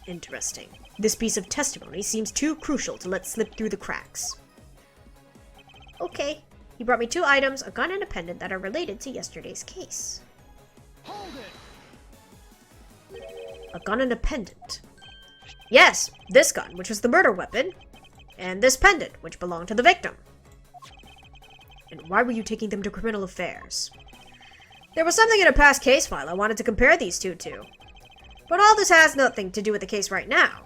Interesting. This piece of testimony seems too crucial to let slip through the cracks. Okay. He brought me 2 items, a gun and a pendant, that are related to yesterday's case. Hold it! A gun and a pendant. Yes, this gun, which was the murder weapon, and this pendant, which belonged to the victim. And why were you taking them to criminal affairs? There was something in a past case file I wanted to compare these two to. But all this has nothing to do with the case right now.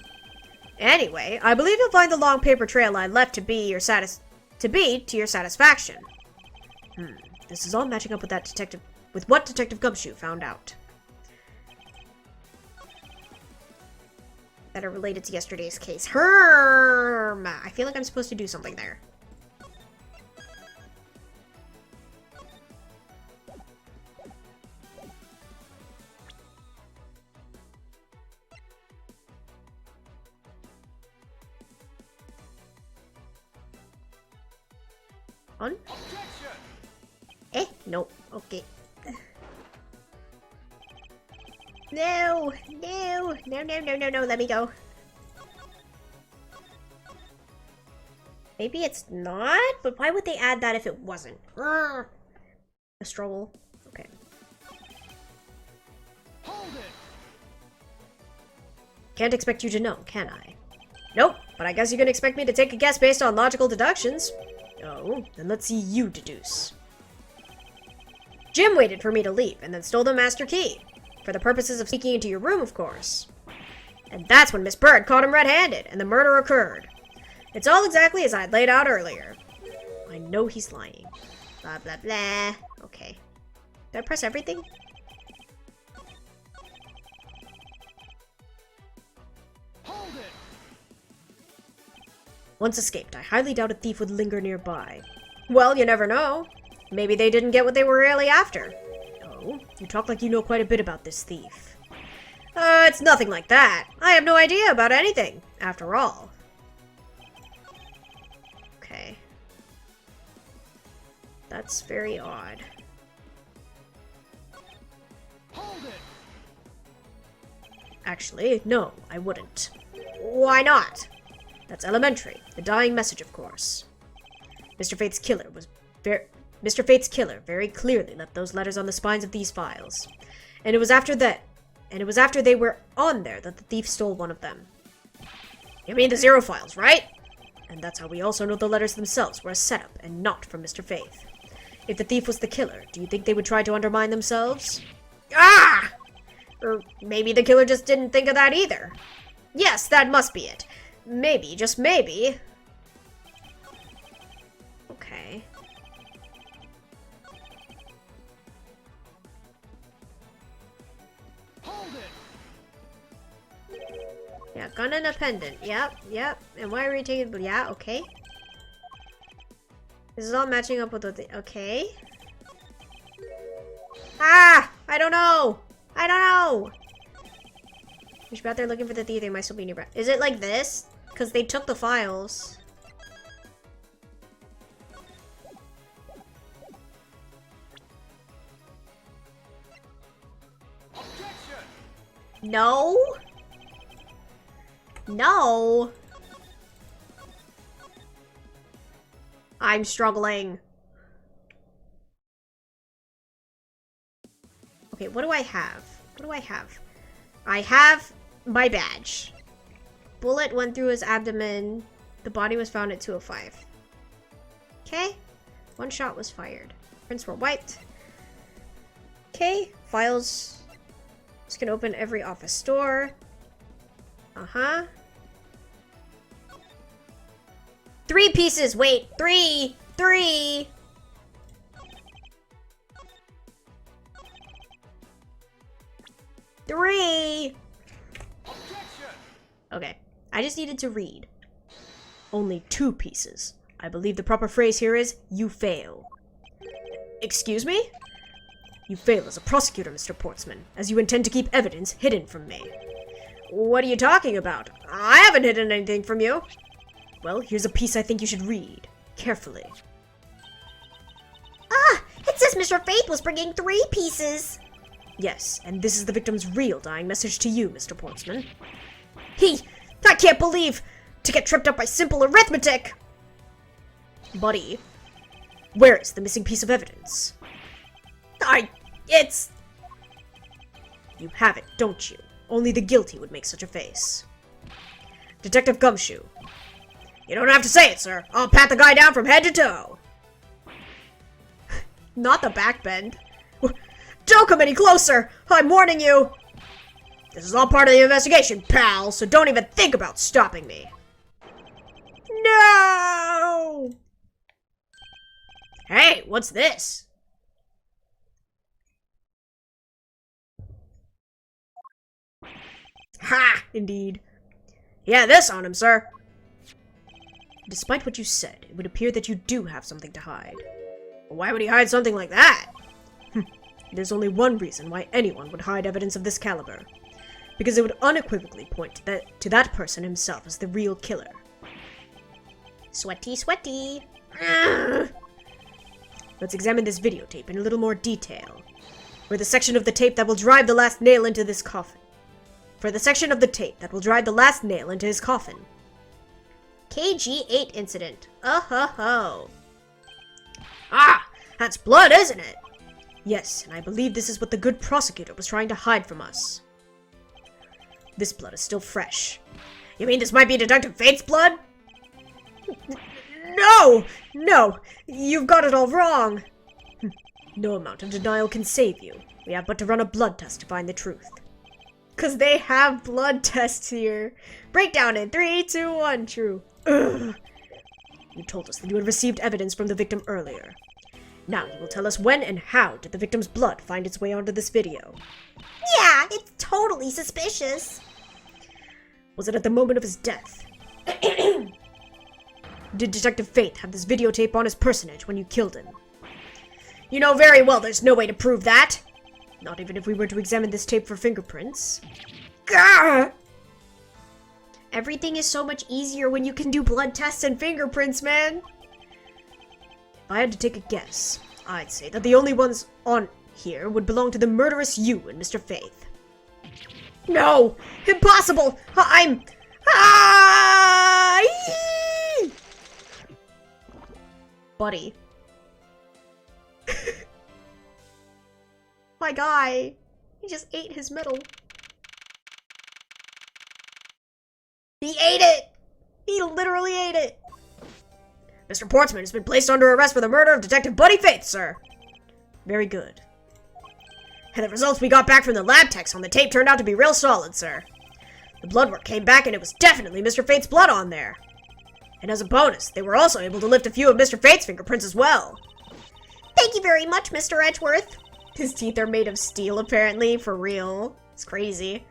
Anyway, I believe you'll find the long paper trail I left to be to your satisfaction. This is all matching up with what Detective Gumshoe found out. That are related to yesterday's case. Herm! I feel like I'm supposed to do something there. On? Objection! Nope. Okay. No! No! No, no, no, no, no, let me go. Maybe it's not? But why would they add that if it wasn't? A stroll. Okay. Hold it! Can't expect you to know, can I? Nope, but I guess you can expect me to take a guess based on logical deductions. Oh, then let's see you deduce. Jim waited for me to leave and then stole the master key. For the purposes of sneaking into your room, of course. And that's when Miss Bird caught him red-handed, and the murder occurred. It's all exactly as I'd laid out earlier. I know he's lying. Blah, blah, blah. Okay. Did I press everything? Hold it! Once escaped, I highly doubt a thief would linger nearby. Well, you never know. Maybe they didn't get what they were really after. Oh, you talk like you know quite a bit about this thief. It's nothing like that. I have no idea about anything, after all. Okay. That's very odd. Hold it! Actually, no, I wouldn't. Why not? That's elementary. The dying message, of course. Mr. Fate's killer very clearly left those letters on the spines of these files. And it was after they were on there that the thief stole one of them. You mean the zero files, right? And that's how we also know the letters themselves were a setup and not from Mr. Faith. If the thief was the killer, do you think they would try to undermine themselves? Ah! Or maybe the killer just didn't think of that either. Yes, that must be it. Maybe, just maybe. Okay. Hold it! Yeah, gun independent. Yep. And why are we taking... Yeah, okay. This is all matching up with the... Okay. Ah! I don't know! We should be out there looking for the thief. They might still be nearby. Is it like this? Because they took the files. Objection! No? No? I'm struggling. Okay, what do I have? I have my badge. Bullet went through his abdomen. The body was found at 2:05. Okay. One shot was fired. Prints were wiped. Okay. Files. This can open every office door. Uh-huh. 3 pieces. Wait. 3. 3. Objection! Okay. I just needed to read. Only 2 pieces. I believe the proper phrase here is, you fail. Excuse me? You fail as a prosecutor, Mr. Portsman, as you intend to keep evidence hidden from me. What are you talking about? I haven't hidden anything from you. Well, here's a piece I think you should read. Carefully. Ah! It says Mr. Faith was bringing 3 pieces! Yes, and this is the victim's real dying message to you, Mr. Portsman. I can't believe! To get tripped up by simple arithmetic! Buddy, where is the missing piece of evidence? You have it, don't you? Only the guilty would make such a face. Detective Gumshoe. You don't have to say it, sir. I'll pat the guy down from head to toe. Not the backbend. Don't come any closer! I'm warning you! This is all part of the investigation, pal, so don't even think about stopping me. No! Hey, what's this? Ha! Indeed. Yeah, this on him, sir. Despite what you said, it would appear that you do have something to hide. Why would he hide something like that? There's only one reason why anyone would hide evidence of this caliber. Because it would unequivocally point to that person himself as the real killer. Sweaty, sweaty. Let's examine this videotape in a little more detail. For the section of the tape that will drive the last nail into this coffin. KG8 incident. Oh-ho-ho. Ah! That's blood, isn't it? Yes, and I believe this is what the good prosecutor was trying to hide from us. This blood is still fresh. You mean this might be Detective Fate's blood? No! You've got it all wrong! No amount of denial can save you. We have but to run a blood test to find the truth. 'Cause they have blood tests here. Breakdown in 3, 2, 1, true. Ugh. You told us that you had received evidence from the victim earlier. Now you will tell us when and how did the victim's blood find its way onto this video. Yeah, it's totally suspicious. Was it at the moment of his death? Did Detective Faith have this videotape on his personage when you killed him? You know very well there's no way to prove that. Not even if we were to examine this tape for fingerprints. Gah! Everything is so much easier when you can do blood tests and fingerprints, man. If I had to take a guess, I'd say that the only ones on here would belong to the murderous you and Mr. Faith. No! Impossible! I'm... Buddy. My guy. He just ate his medal. He ate it! He literally ate it! Mr. Portsman has been placed under arrest for the murder of Detective Buddy Faith, sir. Very good. And the results we got back from the lab techs on the tape turned out to be real solid, sir. The blood work came back and it was definitely Mr. Faith's blood on there. And as a bonus, they were also able to lift a few of Mr. Faith's fingerprints as well. Thank you very much, Mr. Edgeworth. His teeth are made of steel, apparently, for real. It's crazy.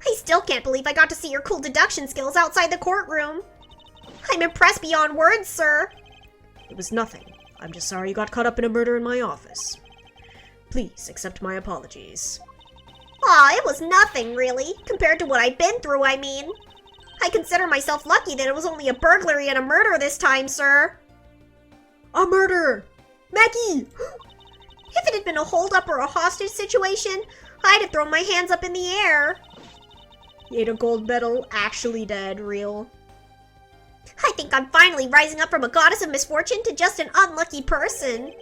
I still can't believe I got to see your cool deduction skills outside the courtroom. I'm impressed beyond words, sir. It was nothing. I'm just sorry you got caught up in a murder in my office. Please accept my apologies. Aw, it was nothing, really, compared to what I've been through, I mean. I consider myself lucky that it was only a burglary and a murder this time, sir. A murder! Maggie! If it had been a holdup or a hostage situation, I'd have thrown my hands up in the air. He ate a gold medal, actually dead, real. I think I'm finally rising up from a goddess of misfortune to just an unlucky person.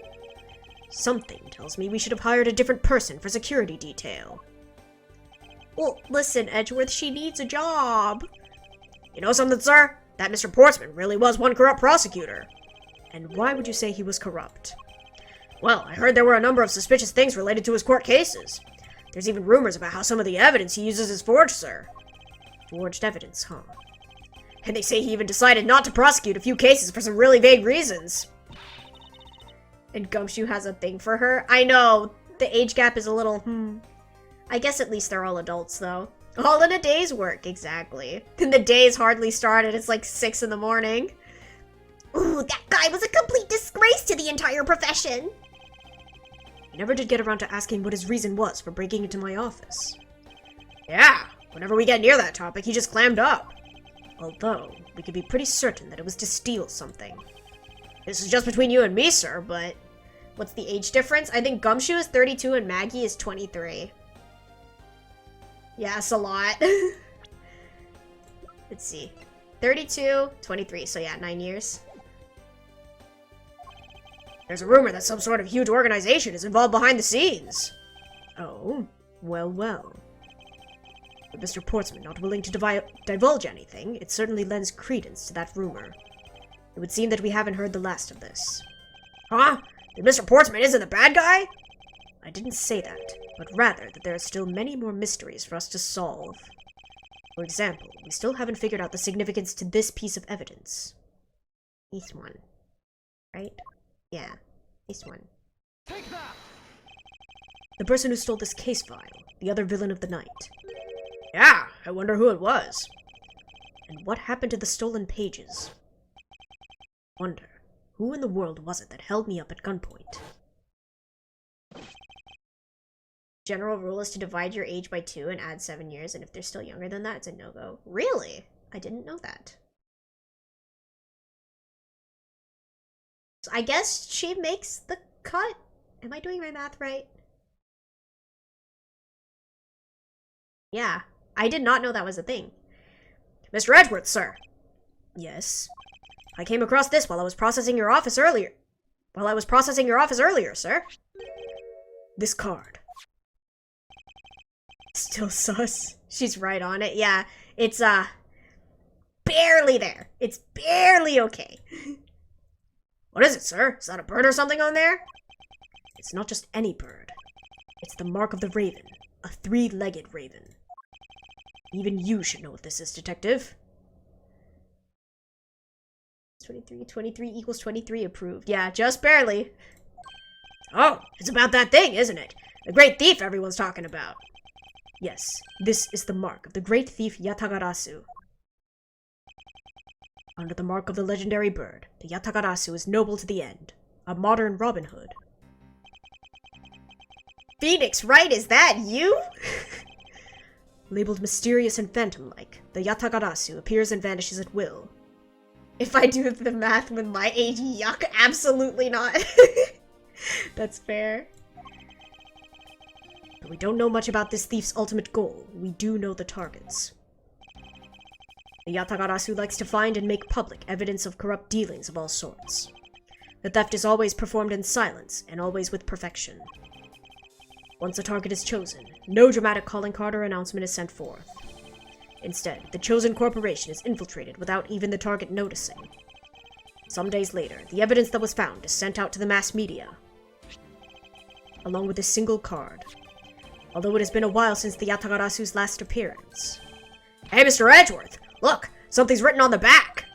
Something tells me we should have hired a different person for security detail. Well, listen, Edgeworth, she needs a job. You know something, sir? That Mr. Portsman really was one corrupt prosecutor. And why would you say he was corrupt? Well, I heard there were a number of suspicious things related to his court cases. There's even rumors about how some of the evidence he uses is forged, sir. Forged evidence, huh? And they say he even decided not to prosecute a few cases for some really vague reasons. And Gumshoe has a thing for her. I know, the age gap is a little, I guess at least they're all adults, though. All in a day's work, exactly. And the day's hardly started, it's like 6 in the morning. Ooh, that guy was a complete disgrace to the entire profession. I never did get around to asking what his reason was for breaking into my office. Yeah, whenever we get near that topic, he just clammed up. Although, we could be pretty certain that it was to steal something. This is just between you and me, sir, but... What's the age difference? I think Gumshoe is 32 and Maggie is 23. Yeah, it's a lot. Let's see. 32, 23, so yeah, 9 years. There's a rumor that some sort of huge organization is involved behind the scenes. Oh, well, well. With Mr. Portsman not willing to divulge anything, it certainly lends credence to that rumor. It would seem that we haven't heard the last of this. Huh? That Mr. Portsman isn't the bad guy? I didn't say that, but rather that there are still many more mysteries for us to solve. For example, we still haven't figured out the significance to this piece of evidence. This one. Right? Yeah, this one. Take that! The person who stole this case file, the other villain of the night. Yeah, I wonder who it was. And what happened to the stolen pages? Wonder, who in the world was it that held me up at gunpoint? General rule is to divide your age by 2 and add 7 years, and if they're still younger than that, it's a no-go. Really? I didn't know that. So I guess she makes the cut. Am I doing my math right? Yeah, I did not know that was a thing. Mr. Edgeworth, sir. Yes. I came across this while I was processing your office earlier. Sir. This card. Still sus. She's right on it. Yeah, it's, barely there. It's barely okay. What is it, sir? Is that a bird or something on there? It's not just any bird. It's the mark of the raven. A 3-legged raven. Even you should know what this is, detective. 23 equals 23 approved. Yeah, just barely. Oh, it's about that thing, isn't it? The great thief everyone's talking about. Yes, this is the mark of the great thief Yatagarasu. Under the mark of the legendary bird, the Yatagarasu is noble to the end, a modern Robin Hood. Phoenix, right? Is that you? Labeled mysterious and phantom-like, the Yatagarasu appears and vanishes at will. If I do the math with my age, yuck, absolutely not. That's fair. But we don't know much about this thief's ultimate goal. We do know the targets. The Yatagarasu likes to find and make public evidence of corrupt dealings of all sorts. The theft is always performed in silence, and always with perfection. Once a target is chosen, no dramatic calling card or announcement is sent forth. Instead, the chosen corporation is infiltrated without even the target noticing. Some days later, the evidence that was found is sent out to the mass media, along with a single card. Although it has been a while since the Yatagarasu's last appearance. Hey, Mr. Edgeworth! Look! Something's written on the back!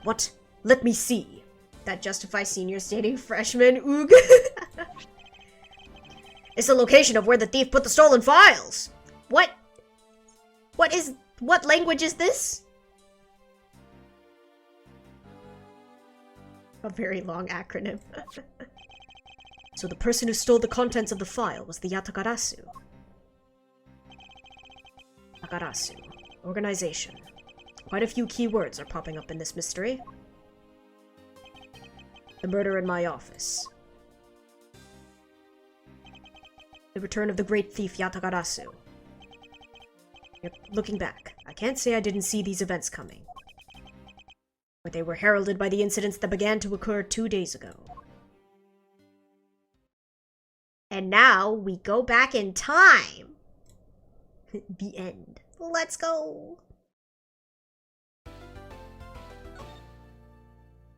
What? Let me see. That justifies seniors dating freshmen, oog. It's the location of where the thief put the stolen files! What language is this? A very long acronym. So the person who stole the contents of the file was the Yatagarasu. Yatagarasu. Organization. Quite a few key words are popping up in this mystery. The murder in my office. The return of the great thief Yatagarasu. Yep, looking back, I can't say I didn't see these events coming. But they were heralded by the incidents that began to occur 2 days ago. And now we go back in time. The end. Let's go.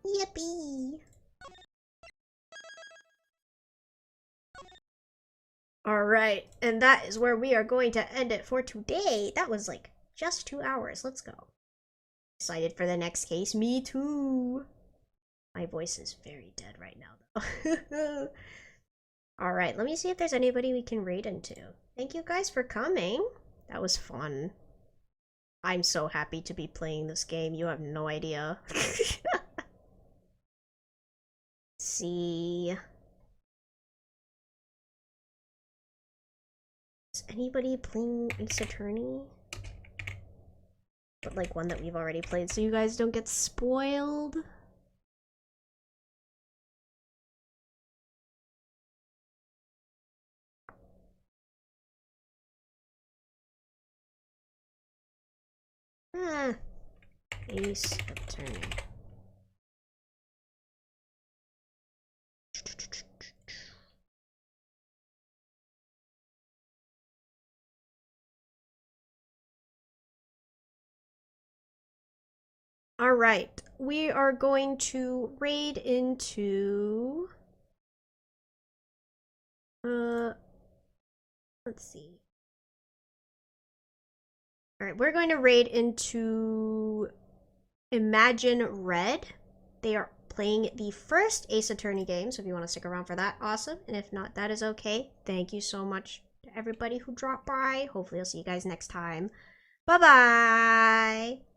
Yippee. Alright, and that is where we are going to end it for today. That was like just 2 hours. Let's go. Excited for the next case. Me too. My voice is very dead right now, though. Alright, let me see if there's anybody we can raid into. Thank you guys for coming. That was fun. I'm so happy to be playing this game. You have no idea. See. Is anybody playing Ace Attorney? But like one that we've already played so you guys don't get spoiled. Ace Attorney. Alright, we are going to raid into... let's see. Alright, we're going to raid into Imagine Red. They are playing the first Ace Attorney game, so if you want to stick around for that, awesome. And if not, that is okay. Thank you so much to everybody who dropped by. Hopefully I'll see you guys next time. Bye-bye!